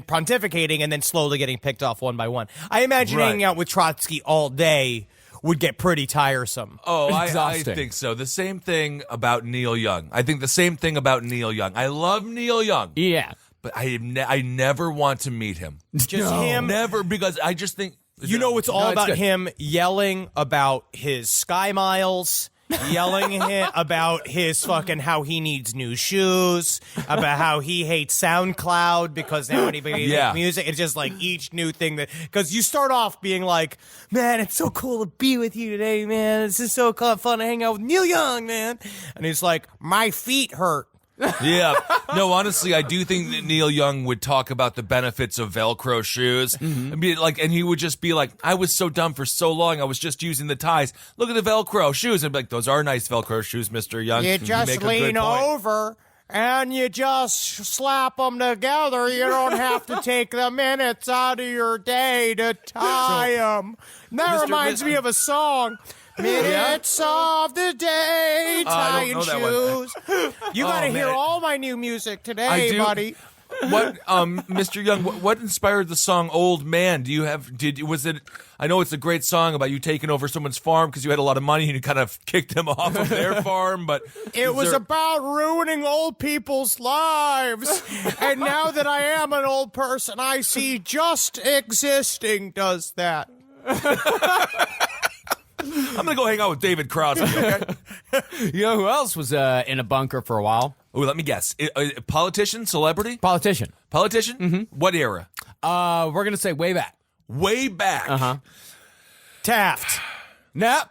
pontificating, and then slowly getting picked off one by one. I imagine Right. hanging out with Trotsky all day would get pretty tiresome. Oh, I Exhausting. think so. The same thing about Neil Young. I think the same thing about Neil Young. I love Neil Young, Yeah. but I never want to meet him. Just him. Never, because I just think You know, it's all it's about good. him yelling about his Sky Miles yelling about his fucking how he needs new shoes, about how he hates SoundCloud because now anybody makes music. It's just like each new thing that, because you start off being like, man, it's so cool to be with you today, man. It's just so fun to hang out with Neil Young, man. And he's like, my feet hurt. Yeah. No, honestly, I do think that Neil Young would talk about the benefits of Velcro shoes. And be like, and he would just be like, I was so dumb for so long. I was just using the ties. Look at the Velcro shoes. And be like, those are nice Velcro shoes, Mr. Young. You just make a lean good point. over and you just slap them together. You don't have to take the minutes out of your day to tie them. That reminds me of a song. Minutes of the day, tying shoes. You gotta hear all my new music today, buddy. What, Mr. Young? What inspired the song "Old Man"? Do you have? Was it? I know it's a great song about you taking over someone's farm because you had a lot of money and you kind of kicked them off of their farm. But it was about ruining old people's lives. And now that I am an old person, I see just existing does that. I'm gonna go hang out with David Crosby. Okay? You know who else was in a bunker for a while? Oh, let me guess. Politician, celebrity, Politician. politician. Mm-hmm. What era? We're gonna say way back. Way back. Uh-huh. Taft. Nope.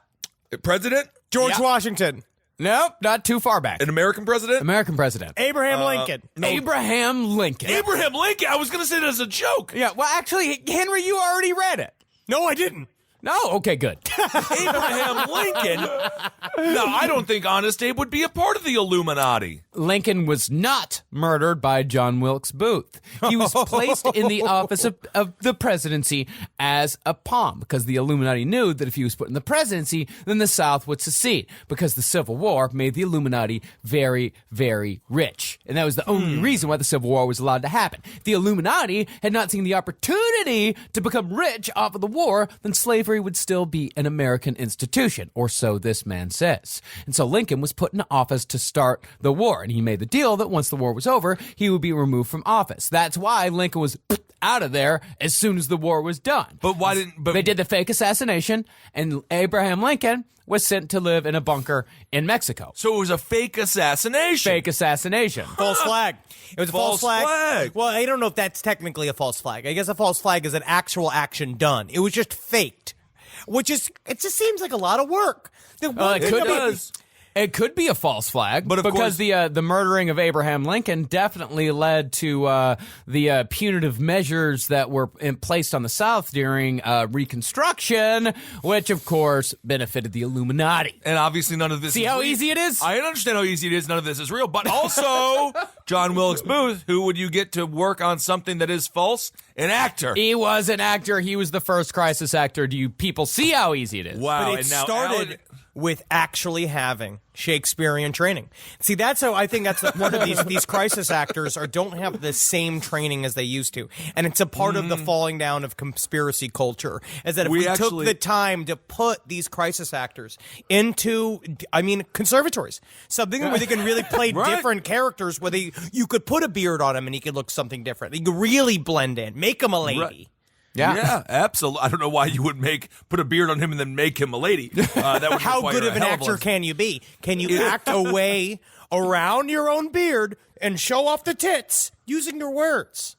President? George Washington. Nope. Not too far back. An American president? American president. Abraham Lincoln. Abraham Lincoln. Abraham Lincoln. I was gonna say that as a joke. Yeah. Well, actually, Henry, you already read it. No, I didn't. No? Okay, good. Abraham Lincoln? No, I don't think Honest Abe would be a part of the Illuminati. Lincoln was not murdered by John Wilkes Booth. He was placed in the office of the presidency as a pawn because the Illuminati knew that if he was put in the presidency, then the South would secede because the Civil War made the Illuminati very, very rich. And that was the only reason why the Civil War was allowed to happen. If the Illuminati had not seen the opportunity to become rich off of the war, then slavery would still be an American institution, or so this man says. And so Lincoln was put in office to start the war, and he made the deal that once the war was over, he would be removed from office. That's why Lincoln was out of there as soon as the war was done. But why didn't... They did the fake assassination, and Abraham Lincoln was sent to live in a bunker in Mexico. So it was a fake assassination. Fake assassination. False flag. It was a false flag. Well, I don't know if that's technically a false flag. I guess a false flag is an actual action done. It was just faked. Which is, it just seems like a lot of work. It could be a false flag, but because the murdering of Abraham Lincoln definitely led to the punitive measures that were placed on the South during Reconstruction, which of course benefited the Illuminati. And obviously none of this See is how real. easy it is? I understand how easy it is. None of this is real. But also, John Wilkes Booth, who would you get to work on something that is false? An actor. He was an actor. He was the first crisis actor. Do you people see how easy it is? Wow. But it started with actually having Shakespearean training. See, that's how I think that's one of these crisis actors don't have the same training as they used to, and it's a part of the falling down of conspiracy culture. Is that if we took the time to put these crisis actors into, conservatories, something where they can really play different characters, where you could put a beard on him and he could look something different. You could really blend in, make him a lady. Right. Yeah, absolutely. I don't know why you would put a beard on him and then make him a lady. That would How good of an actor can you be? Can you act a way around your own beard and show off the tits using your words?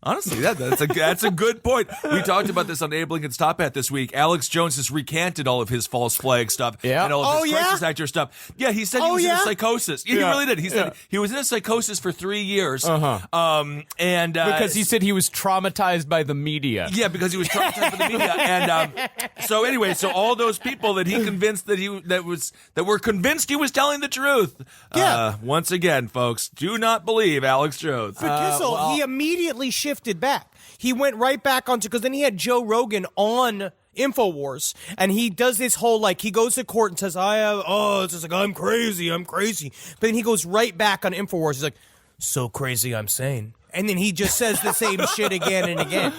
Honestly, that's a good point. We talked about this on Abe Lincoln's Top Hat this week. Alex Jones has recanted all of his false flag stuff and all of his crisis actor stuff. Yeah, he said he was in a psychosis. Yeah, he really did. He said he was in a psychosis for 3 years. And because he said he was traumatized by the media. Yeah, because he was traumatized by the media. And so anyway, all those people that he convinced that were convinced he was telling the truth. Yeah. Once again, folks, do not believe Alex Jones. But Kissel, he immediately shifted back. He went right back onto, because then he had Joe Rogan on InfoWars, and he does this whole, he goes to court and says, it's just like, I'm crazy. But then he goes right back on InfoWars. He's like, so crazy, I'm sane. And then he just says the same shit again and again.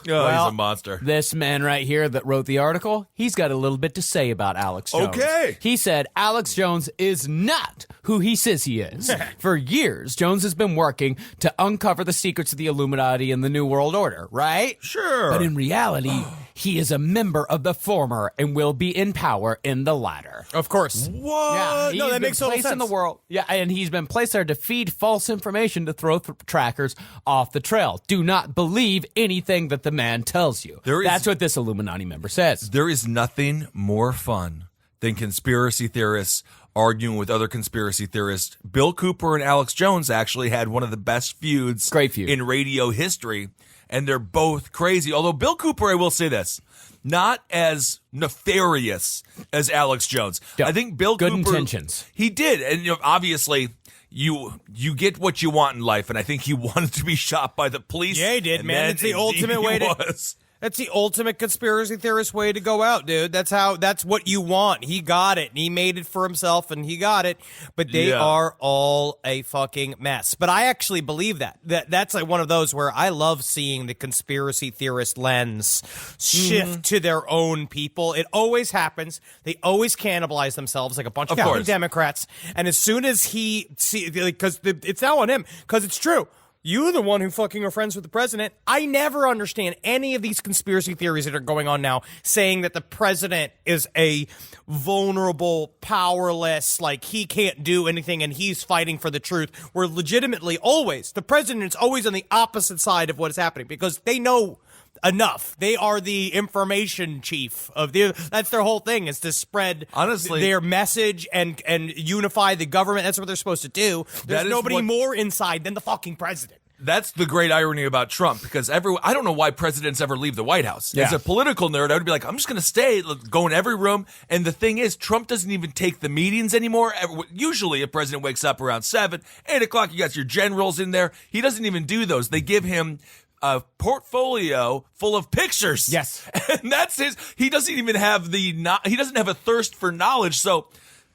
He's a monster. This man right here that wrote the article, he's got a little bit to say about Alex Jones. Okay. He said Alex Jones is not who he says he is. For years, Jones has been working to uncover the secrets of the Illuminati and the New World Order, right? Sure. But in reality, he is a member of the former and will be in power in the latter. Of course. What? Yeah, no, that makes total placed in the sense. world. Yeah, and he's been placed there to feed false information to throw trackers off the trail. Do not believe anything that the man tells you. That's what this Illuminati member says. There is nothing more fun than conspiracy theorists arguing with other conspiracy theorists. Bill Cooper and Alex Jones actually had one of the best feuds Great feud. in radio history, and they're both crazy. Although Bill Cooper, I will say this, not as nefarious as Alex Jones. Yeah. I think Bill Good Cooper, intentions. He did, and obviously you get what you want in life, and I think he wanted to be shot by the police. Yeah, he did, and man. then It's the indeed ultimate he way to. was. That's the ultimate conspiracy theorist way to go out, dude. That's what you want. He got it. He made it for himself and he got it. But they are all a fucking mess. But I actually believe that's like one of those where I love seeing the conspiracy theorist lens shift to their own people. It always happens. They always cannibalize themselves like a bunch of fucking Democrats. And as soon as because it's now on him, because it's true. You're the one who fucking are friends with the president. I never understand any of these conspiracy theories that are going on now saying that the president is a vulnerable, powerless, like he can't do anything and he's fighting for the truth. Where legitimately always, the president is always on the opposite side of what is happening because they know enough. They are the information chief of that's their whole thing, is to spread their message and unify the government. That's what they're supposed to do. There's nobody more inside than the fucking president. That's the great irony about Trump, because I don't know why presidents ever leave the White House. Yeah. As a political nerd, I would be like, I'm just going to stay, go in every room. And the thing is, Trump doesn't even take the meetings anymore. Usually a president wakes up around 7, 8 o'clock, you got your generals in there. He doesn't even do those. They give him a portfolio full of pictures. Yes. And that's he doesn't even have he doesn't have a thirst for knowledge. So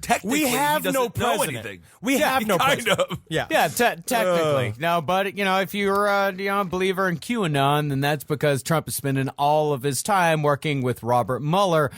technically, We have he doesn't no know president. anything. We have no kind president. of. Yeah. Yeah, technically. No, but, if you're a believer in QAnon, then that's because Trump is spending all of his time working with Robert Mueller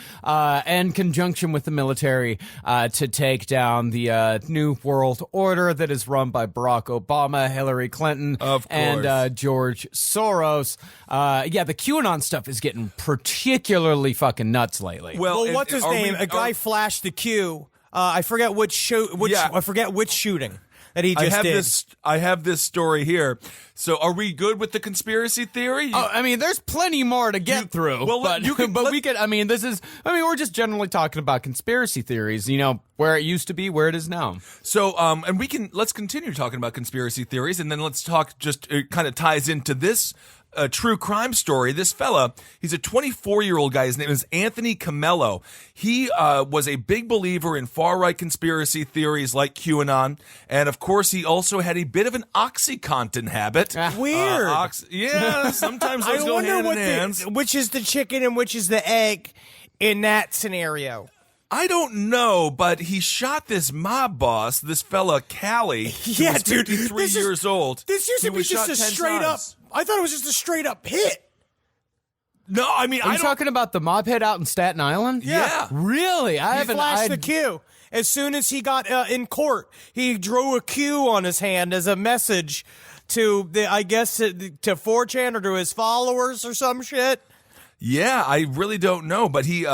in conjunction with the military to take down the New World Order that is run by Barack Obama, Hillary Clinton, Of course. and George Soros. The QAnon stuff is getting particularly fucking nuts lately. Well, what's his name? A guy flashed the Q. I forget which shooting that he just did. I have this story here. So, are we good with the conspiracy theory? There's plenty more to get through. well, but we could. We're just generally talking about conspiracy theories. Where it used to be, where it is now. So, and let's continue talking about conspiracy theories, and then let's talk. It kind of ties into this true crime story. This fella, he's a 24-year-old guy. His name is Anthony Camello. He was a big believer in far-right conspiracy theories like QAnon, and of course, he also had a bit of an OxyContin habit. Weird. Sometimes those I go wonder hand in hand. which is the chicken and which is the egg in that scenario. I don't know, but he shot this mob boss, this fella Callie, who Yeah, was dude, 53 this is- years old. This used He to be was just shot a 10 straight up. times. I thought it was just a straight up hit. No, I mean, Are you talking about the mob hit out in Staten Island? Yeah. Really? I He haven't. flashed the Q. As soon as he got in court, he drew a Q on his hand as a message to to 4chan or to his followers or some shit. Yeah, I really don't know, but he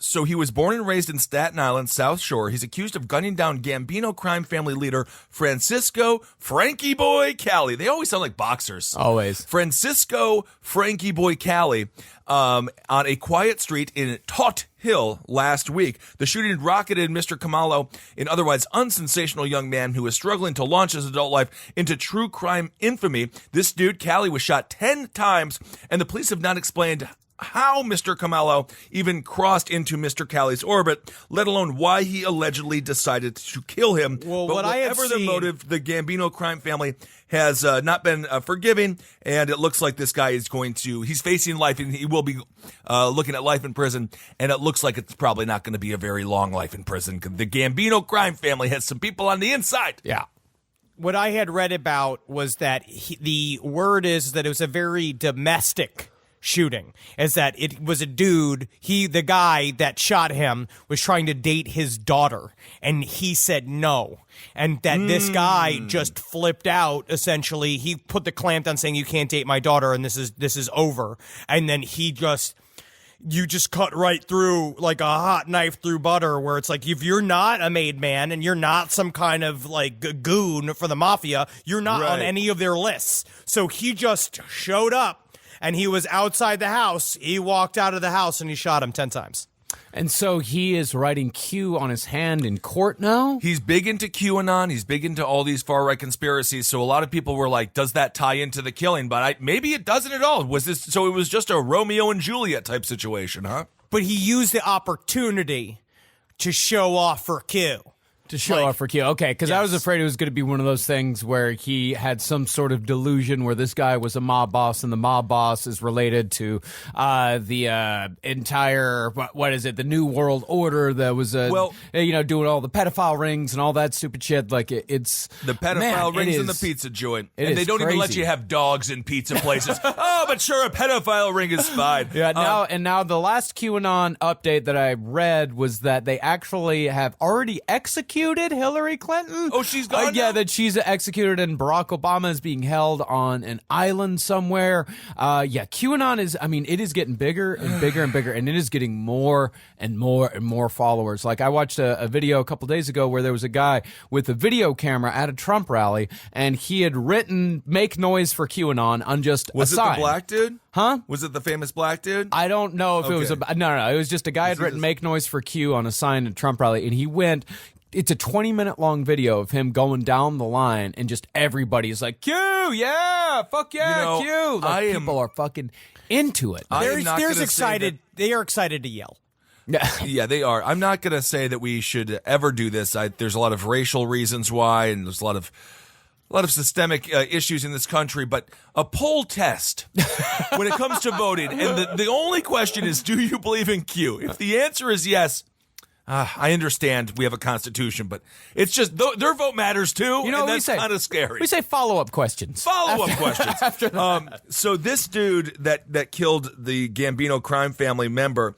so he was born and raised in Staten Island, South Shore. He's accused of gunning down Gambino crime family leader Francisco Frankie Boy Cali. They always sound like boxers. Always. Francisco Frankie Boy Cali on a quiet street in Tot Hill last week. The shooting rocketed Mr. Camello, an otherwise unsensational young man who was struggling to launch his adult life into true crime infamy. This dude, Cali, was shot 10 times, and the police have not explained how Mr. Camello even crossed into Mr. Cali's orbit, let alone why he allegedly decided to kill him. Well, but what I have whatever the seen- motive, the Gambino crime family has not been forgiving, and it looks like this guy is he's facing life, and he will be looking at life in prison, and it looks like it's probably not going to be a very long life in prison, because the Gambino crime family has some people on the inside. Yeah. What I had read about was that the word is that it was a very domestic shooting, is that it was a dude, the guy that shot him was trying to date his daughter, and he said no. And that this guy just flipped out, essentially. He put the clamp down saying, you can't date my daughter, and this is over. And then you just cut right through like a hot knife through butter, where it's like, if you're not a made man and you're not some kind of like goon for the mafia, you're not on any of their lists. So he just showed up and he was outside the house. He walked out of the house and he shot him 10 times. And so he is writing Q on his hand in court now? He's big into QAnon. He's big into all these far-right conspiracies. So a lot of people were like, does that tie into the killing? But maybe it doesn't at all. So it was just a Romeo and Juliet type situation, huh? But he used the opportunity to show off for Q. To show off for Q. Okay, because I was afraid it was going to be one of those things where he had some sort of delusion where this guy was a mob boss and the mob boss is related to the entire, what is it, the New World Order that was, doing all the pedophile rings and all that stupid shit. Like, it's... The pedophile rings in the pizza joint. And they don't even let you have dogs in pizza places. Oh, but sure, a pedophile ring is fine. Yeah, now the last QAnon update that I read was that they actually have already executed Hillary Clinton. Oh, she's gone Yeah, now? that she's executed, and Barack Obama is being held on an island somewhere. QAnon is, it is getting bigger and bigger and bigger, and it is getting more and more and more followers. Like, I watched a video a couple days ago where there was a guy with a video camera at a Trump rally, and he had written "Make noise for QAnon" on just Was a it sign. the black dude? Huh? Was it the famous black dude? I don't know if it was no. It was just a guy had written just- "Make noise for Q" on a sign at a Trump rally, and he went. It's a 20-minute long video of him going down the line, and just everybody's like, Q, yeah, fuck yeah, Q. Like, people are fucking into it. There's excited. They are excited to yell. Yeah, they are. I'm not going to say that we should ever do this. There's a lot of racial reasons why, and there's a lot of systemic issues in this country, but a poll test when it comes to voting, and the only question is, do you believe in Q? If the answer is yes, I understand we have a constitution, but it's just their vote matters too, and that's kind of scary. We say follow-up questions. Follow-up questions. After that. So this dude that killed the Gambino crime family member,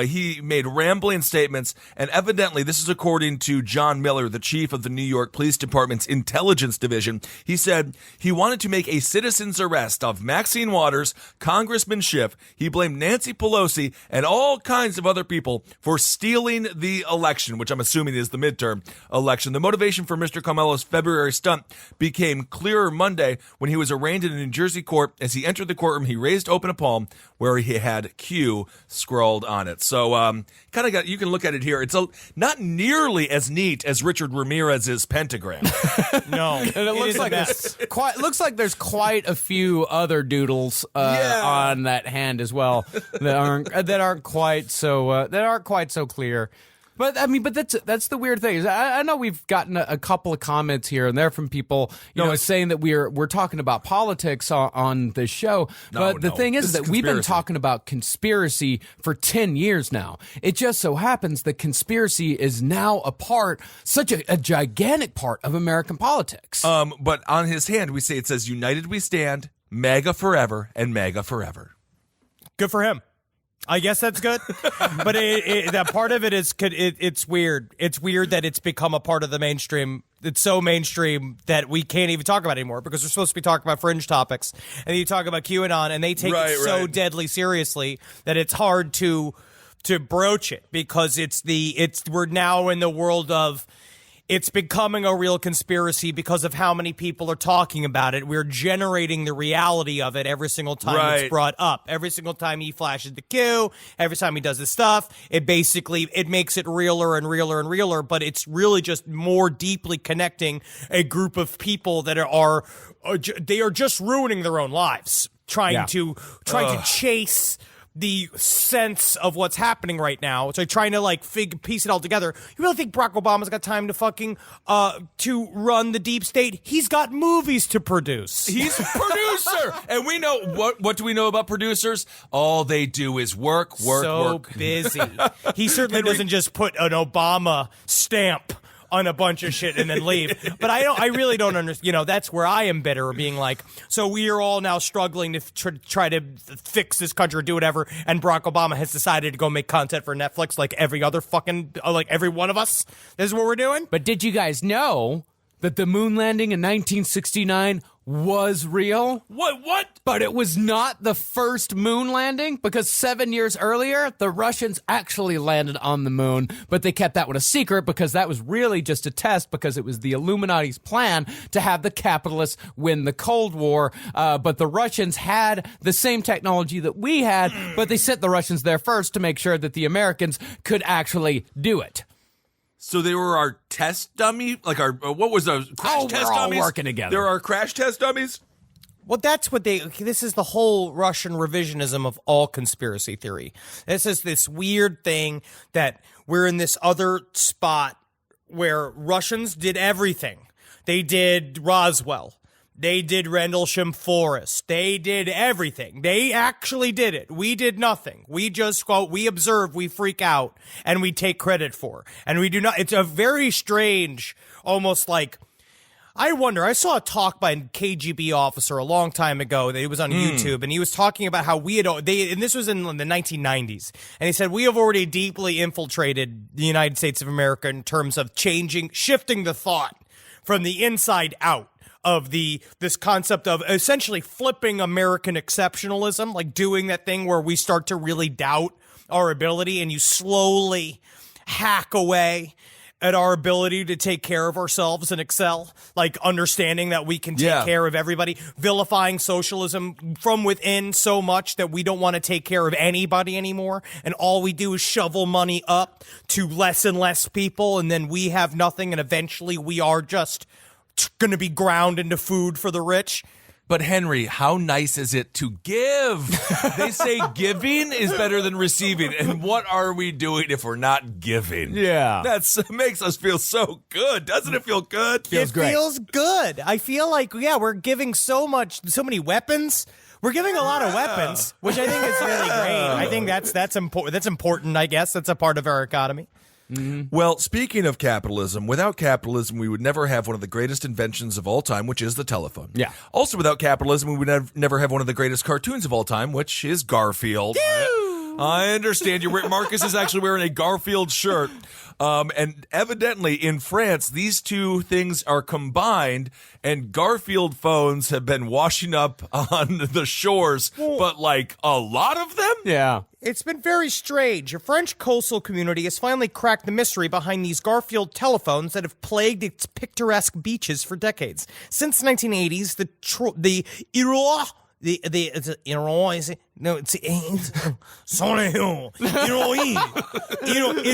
he made rambling statements, and evidently, this is according to John Miller, the chief of the New York Police Department's Intelligence Division. He said he wanted to make a citizen's arrest of Maxine Waters, Congressman Schiff. He blamed Nancy Pelosi and all kinds of other people for stealing the election, which I'm assuming is the midterm election. The motivation for Mr. Carmelo's February stunt became clearer Monday when he was arraigned in a New Jersey court. As he entered the courtroom, he raised open a palm where he had Q scrawled on it. So, you can look at it here. It's not nearly as neat as Richard Ramirez's pentagram. No, and it looks like there's quite a few other doodles on that hand as well that aren't quite so clear. But that's the weird thing. I know we've gotten a couple of comments here and there from people, saying that we're talking about politics on this show. But the thing is that we've been talking about conspiracy for 10 years now. It just so happens that conspiracy is now such a gigantic part of American politics. But on his hand, it says "United We Stand, MAGA Forever, and MAGA Forever." Good for him. I guess that's good, but that part of it is it's weird. It's weird that it's become a part of the mainstream. It's so mainstream that we can't even talk about it anymore because we're supposed to be talking about fringe topics, and you talk about QAnon, and they take it so deadly seriously that it's hard to broach it because we're now in the world of. It's becoming a real conspiracy because of how many people are talking about it. We're generating the reality of it every single time it's brought up. Every single time he flashes the Q, every time he does this stuff, it makes it realer and realer and realer, but it's really just more deeply connecting a group of people that are just ruining their own lives, trying to chase the sense of what's happening right now. So trying to piece it all together. You really think Barack Obama's got time to fucking to run the deep state? He's got movies to produce. He's a producer, and we know what do we know about producers? All they do is work. So busy. He certainly doesn't just put an Obama stamp on a bunch of shit and then leave. But I really don't understand. You know, that's where I am bitter, being like, so we are all now struggling to try to fix this country or do whatever, and Barack Obama has decided to go make content for Netflix like every other fucking, like every one of us. This is what we're doing. But did you guys know that the moon landing in 1969 was real? What? But it was not the first moon landing, because 7 years earlier, the Russians actually landed on the moon, but they kept that one a secret because that was really just a test, because it was the Illuminati's plan to have the capitalists win the Cold War. But the Russians had the same technology that we had, but they sent the Russians there first to make sure that the Americans could actually do it. So they were our test dummy, like our what was the crash test we're all dummies? working together. They're our crash test dummies. Well, that's what this is the whole Russian revisionism of all conspiracy theory. This is this weird thing that we're in this other spot where Russians did everything. They did Roswell. They did Rendlesham Forest. They did everything. They actually did it. We did nothing. We just go, we observe, we freak out, and we take credit for. And we do not, it's a very strange, almost like, I wonder, I saw a talk by a KGB officer a long time ago that it was on YouTube, and he was talking about how and this was in the 1990s, and he said, we have already deeply infiltrated the United States of America in terms of shifting the thought from the inside out of this concept of essentially flipping American exceptionalism, like doing that thing where we start to really doubt our ability, and you slowly hack away at our ability to take care of ourselves and excel, like understanding that we can take care of everybody, vilifying socialism from within so much that we don't want to take care of anybody anymore, and all we do is shovel money up to less and less people, and then we have nothing, and eventually we are just going to be ground into food for the rich. But Henry, how nice is it to give? They say giving is better than receiving. And what are we doing if we're not giving? Yeah. That makes us feel so good. Doesn't it feel good? Feels great. Feels good. I feel like, we're giving so many weapons. We're giving a lot of weapons, which I think is really great. I think that's important. That's important, I guess. That's a part of our economy. Mm-hmm. Well, speaking of capitalism, without capitalism, we would never have one of the greatest inventions of all time, which is the telephone. Yeah. Also, without capitalism, we would never have one of the greatest cartoons of all time, which is Garfield. I understand. Marcus is actually wearing a Garfield shirt. And evidently in France, these two things are combined, and Garfield phones have been washing up on the shores, but like a lot of them? Yeah. It's been very strange. A French coastal community has finally cracked the mystery behind these Garfield telephones that have plagued its picturesque beaches for decades. Since the 1980s, it's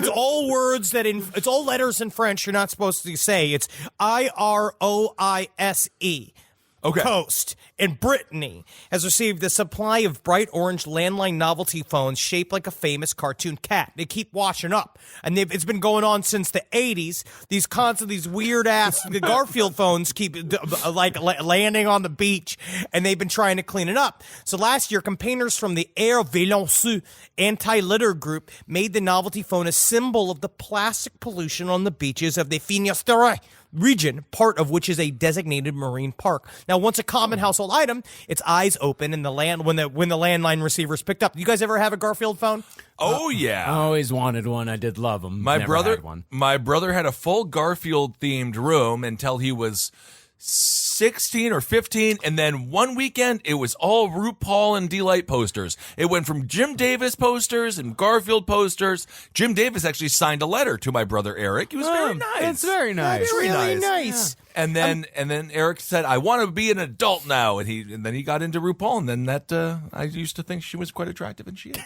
all words it's all letters in French you're not supposed to say. It's IROISE. Okay. Coast in Brittany has received a supply of bright orange landline novelty phones shaped like a famous cartoon cat. They keep washing up, and it's been going on since the 80s. These weird ass Garfield phones keep landing on the beach, and they've been trying to clean it up. So last year, campaigners from the Air Violence anti-litter group made the novelty phone a symbol of the plastic pollution on the beaches of the Finistère region, part of which is a designated marine park. Now, once a common household item, its eyes open and when the landline receiver is picked up. You guys ever have a Garfield phone? Oh yeah, I always wanted one. I did love them. My brother had a full Garfield themed room until he was 16 or 15, and then one weekend it was all RuPaul and Delight posters. It went from Jim Davis posters and Garfield posters. Jim Davis actually signed a letter to my brother Eric. It was very nice. That's very nice. That's really nice. Yeah. And then Eric said, "I want to be an adult now," and then he got into RuPaul, and then I used to think she was quite attractive, and she is.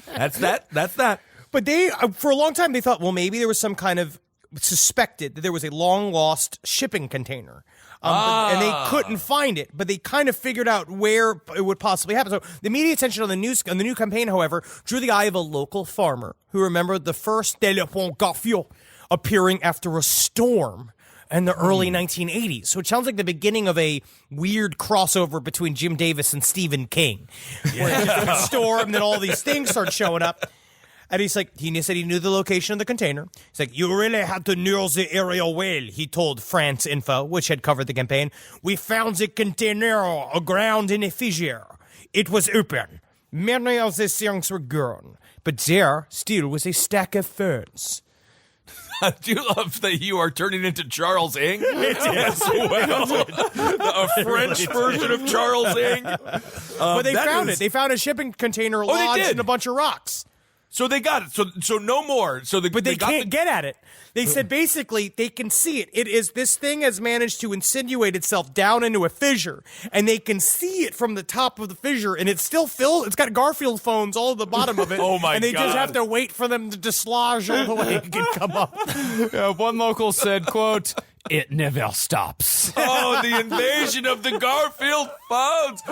That's that. But they, for a long time, they thought, well, maybe there was some kind of suspected that there was a long lost shipping container, and they couldn't find it, but they kind of figured out where it would possibly happen. So the media attention on the new campaign, however, drew the eye of a local farmer who remembered the first téléphone Garfield appearing after a storm in the early 1980s. So it sounds like the beginning of a weird crossover between Jim Davis and Stephen King. Where it's a storm, and then all these things start showing up. And he said he knew the location of the container. He's like, you really had to know the area well, he told France Info, which had covered the campaign. We found the container aground in a fissure. It was open. Many of the things were gone, but there still was a stack of ferns. I do love that you are turning into Charles Ng as well. A French version of Charles Ng. But they found it. They found a shipping container lodged in a bunch of rocks. So they got it. So no more. But they can't get at it. They said basically they can see it. It is this thing has managed to insinuate itself down into a fissure, and they can see it from the top of the fissure, and it's still filled. It's got Garfield phones all at the bottom of it. Oh my God! And they just have to wait for them to dislodge all the way it can come up. One local said, "quote It never stops." Oh, the invasion of the Garfield phones!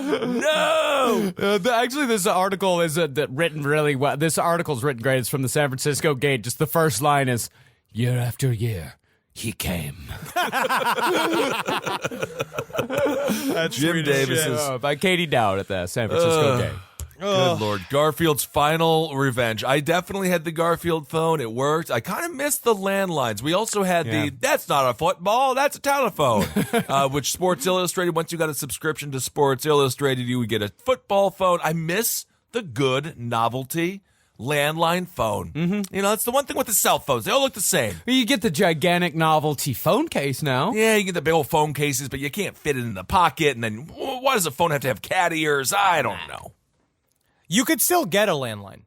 No. Actually, this article is written really well. This article's written great. It's from the San Francisco Gate. Just the first line is, "Year after year, he came." That's Jim Davis's. By Katie Dowd at the San Francisco Gate. Good Lord. Garfield's final revenge. I definitely had the Garfield phone. It worked. I kind of missed the landlines. We also had that's not a football, that's a telephone, which Sports Illustrated, once you got a subscription to Sports Illustrated, you would get a football phone. I miss the good novelty landline phone. Mm-hmm. You know, that's the one thing with the cell phones. They all look the same. You get the gigantic novelty phone case now. Yeah, you get the big old phone cases, but you can't fit it in the pocket. And then why does a phone have to have cat ears? I don't know. You could still get a landline.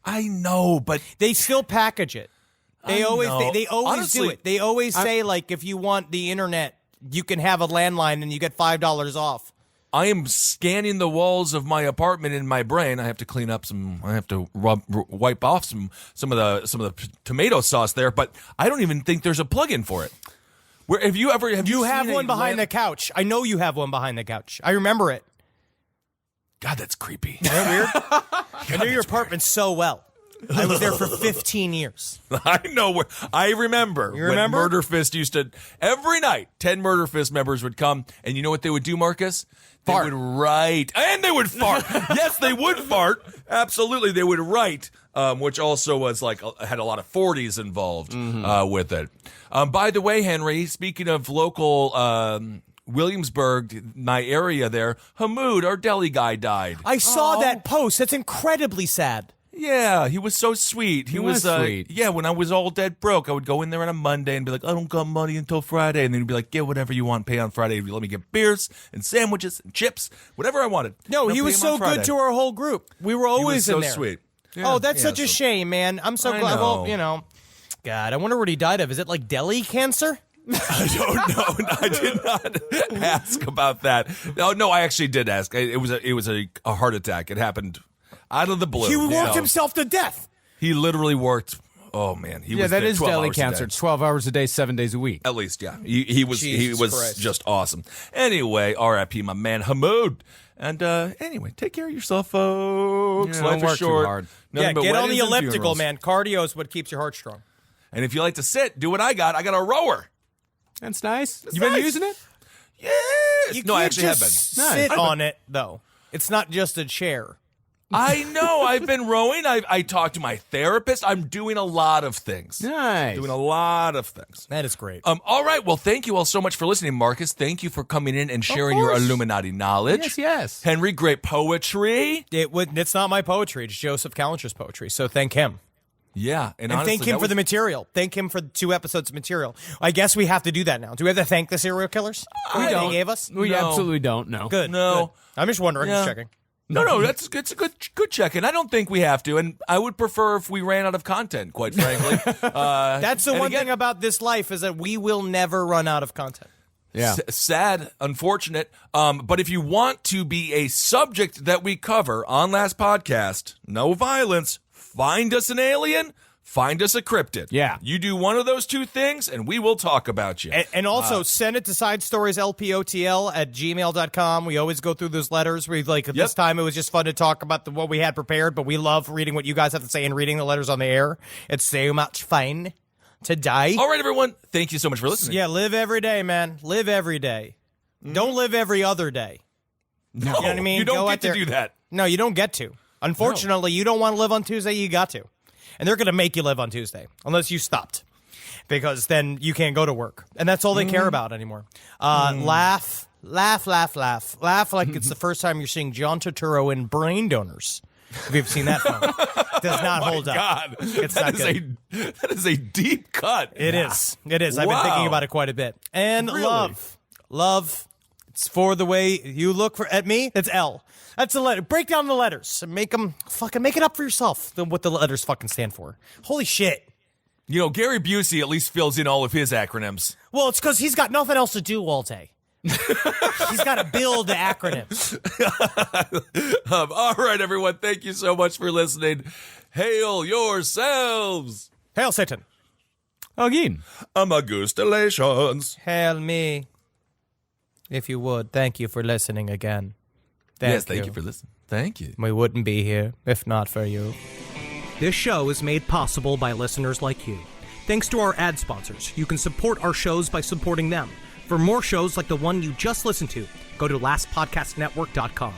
I know, but they still package it. They always Honestly, do it. They always say, like, if you want the internet, you can have a landline and you get $5 off. I am scanning the walls of my apartment in my brain. I have to clean up some. I have to wipe off some of the tomato sauce there. But I don't even think there's a plug-in for it. Where have you have one behind the couch? I know you have one behind the couch. I remember it. God, that's creepy. Isn't that weird? I know your apartment so well. I was there for 15 years. I know where. I remember. You remember? When Murder Fist used to, every night, 10 Murder Fist members would come, and you know what they would do, Marcus? They would write. And they would fart. Yes, they would fart. Absolutely, they would write, which also was like, had a lot of 40s involved with it. By the way, Henry, speaking of local Williamsburg, my area there, Hamoud, our deli guy, died. I saw that post. That's incredibly sad. Yeah, he was so sweet. He was sweet. Yeah, when I was all dead broke, I would go in there on a Monday and be like, I don't got money until Friday. And then he'd be like, get whatever you want, pay on Friday. He'd let me get beers and sandwiches and chips, whatever I wanted. No, he was so good to our whole group. We were always in there. So sweet. Yeah, that's such a shame, man. I'm so glad. Well, you know, God, I wonder what he died of. Is it like deli cancer? I don't know. I did not ask about that. No, I actually did ask. It was a heart attack. It happened out of the blue. He worked himself to death. He literally worked. Oh man, he was that there is 12 deli hours cancer. It's 12 hours a day, 7 days a week. At least, yeah. He was Christ. just awesome. Anyway, R.I.P. my man Hamoud. And anyway, take care of yourself, folks. Yeah, Life don't work is too short. hard. Yeah, Nothing but get on the weddings and elliptical, funerals. man. Cardio is what keeps your heart strong. And if you like to sit, do what I got. I got a rower. That's nice. That's You been nice. using it? Yes. You No, I can't actually have been. just sit on it, though. It's not just a chair. I know. I've been rowing. I talked to my therapist. I'm doing a lot of things. Nice. Doing a lot of things. That is great. All right. Well, thank you all so much for listening, Marcus. Thank you for coming in and sharing your course. Illuminati knowledge. Yes. Henry, great poetry. It's not my poetry. It's Joseph Callender's poetry. So thank him. Yeah. And And honestly, thank him that for the material. Thank him for 2 episodes of material. I guess we have to do that now. Do we have to thank the serial killers? We They don't. gave us? We No. absolutely don't know. Good. No. Good. I'm just wondering. Yeah. Just checking. No, it's a good check, and I don't think we have to. And I would prefer if we ran out of content, quite frankly. That's the and one again, thing about this life is that we will never run out of content. Yeah. Sad, unfortunate. But if you want to be a subject that we cover on last podcast, no violence, find us an alien, find us a cryptid. Yeah. You do one of those 2 things, and we will talk about you. And also send it to sidestorieslpotl@gmail.com. We always go through those letters. This time it was just fun to talk about what we had prepared, but we love reading what you guys have to say and reading the letters on the air. It's so much fun to die. All right, everyone. Thank you so much for listening. Yeah, live every day, man. Live every day. Don't live every other day. No, You know what I mean? you don't Go get out there. to do that. No, you don't get to. Unfortunately, you don't want to live on Tuesday, you got to. And they're going to make you live on Tuesday, unless you stopped. Because then you can't go to work. And that's all they care about anymore. Laugh like it's the first time you're seeing John Turturro in Brain Donors. If you've seen that film. Does not hold up. God, It's not good. That is a deep cut. It is. It is. I've been thinking about it quite a bit. And Really? love. It's for the way you look at me. It's L. That's the letter. Break down the letters and make it up for yourself. What the letters fucking stand for. Holy shit. You know, Gary Busey at least fills in all of his acronyms. Well, it's because he's got nothing else to do all day. He's got to build the acronyms. All right, everyone. Thank you so much for listening. Hail yourselves. Hail Satan. Again. Amagustalations. Hail me. If you would, thank you for listening again. Thank you for listening. Thank you. We wouldn't be here if not for you. This show is made possible by listeners like you. Thanks to our ad sponsors, you can support our shows by supporting them. For more shows like the one you just listened to, go to lastpodcastnetwork.com.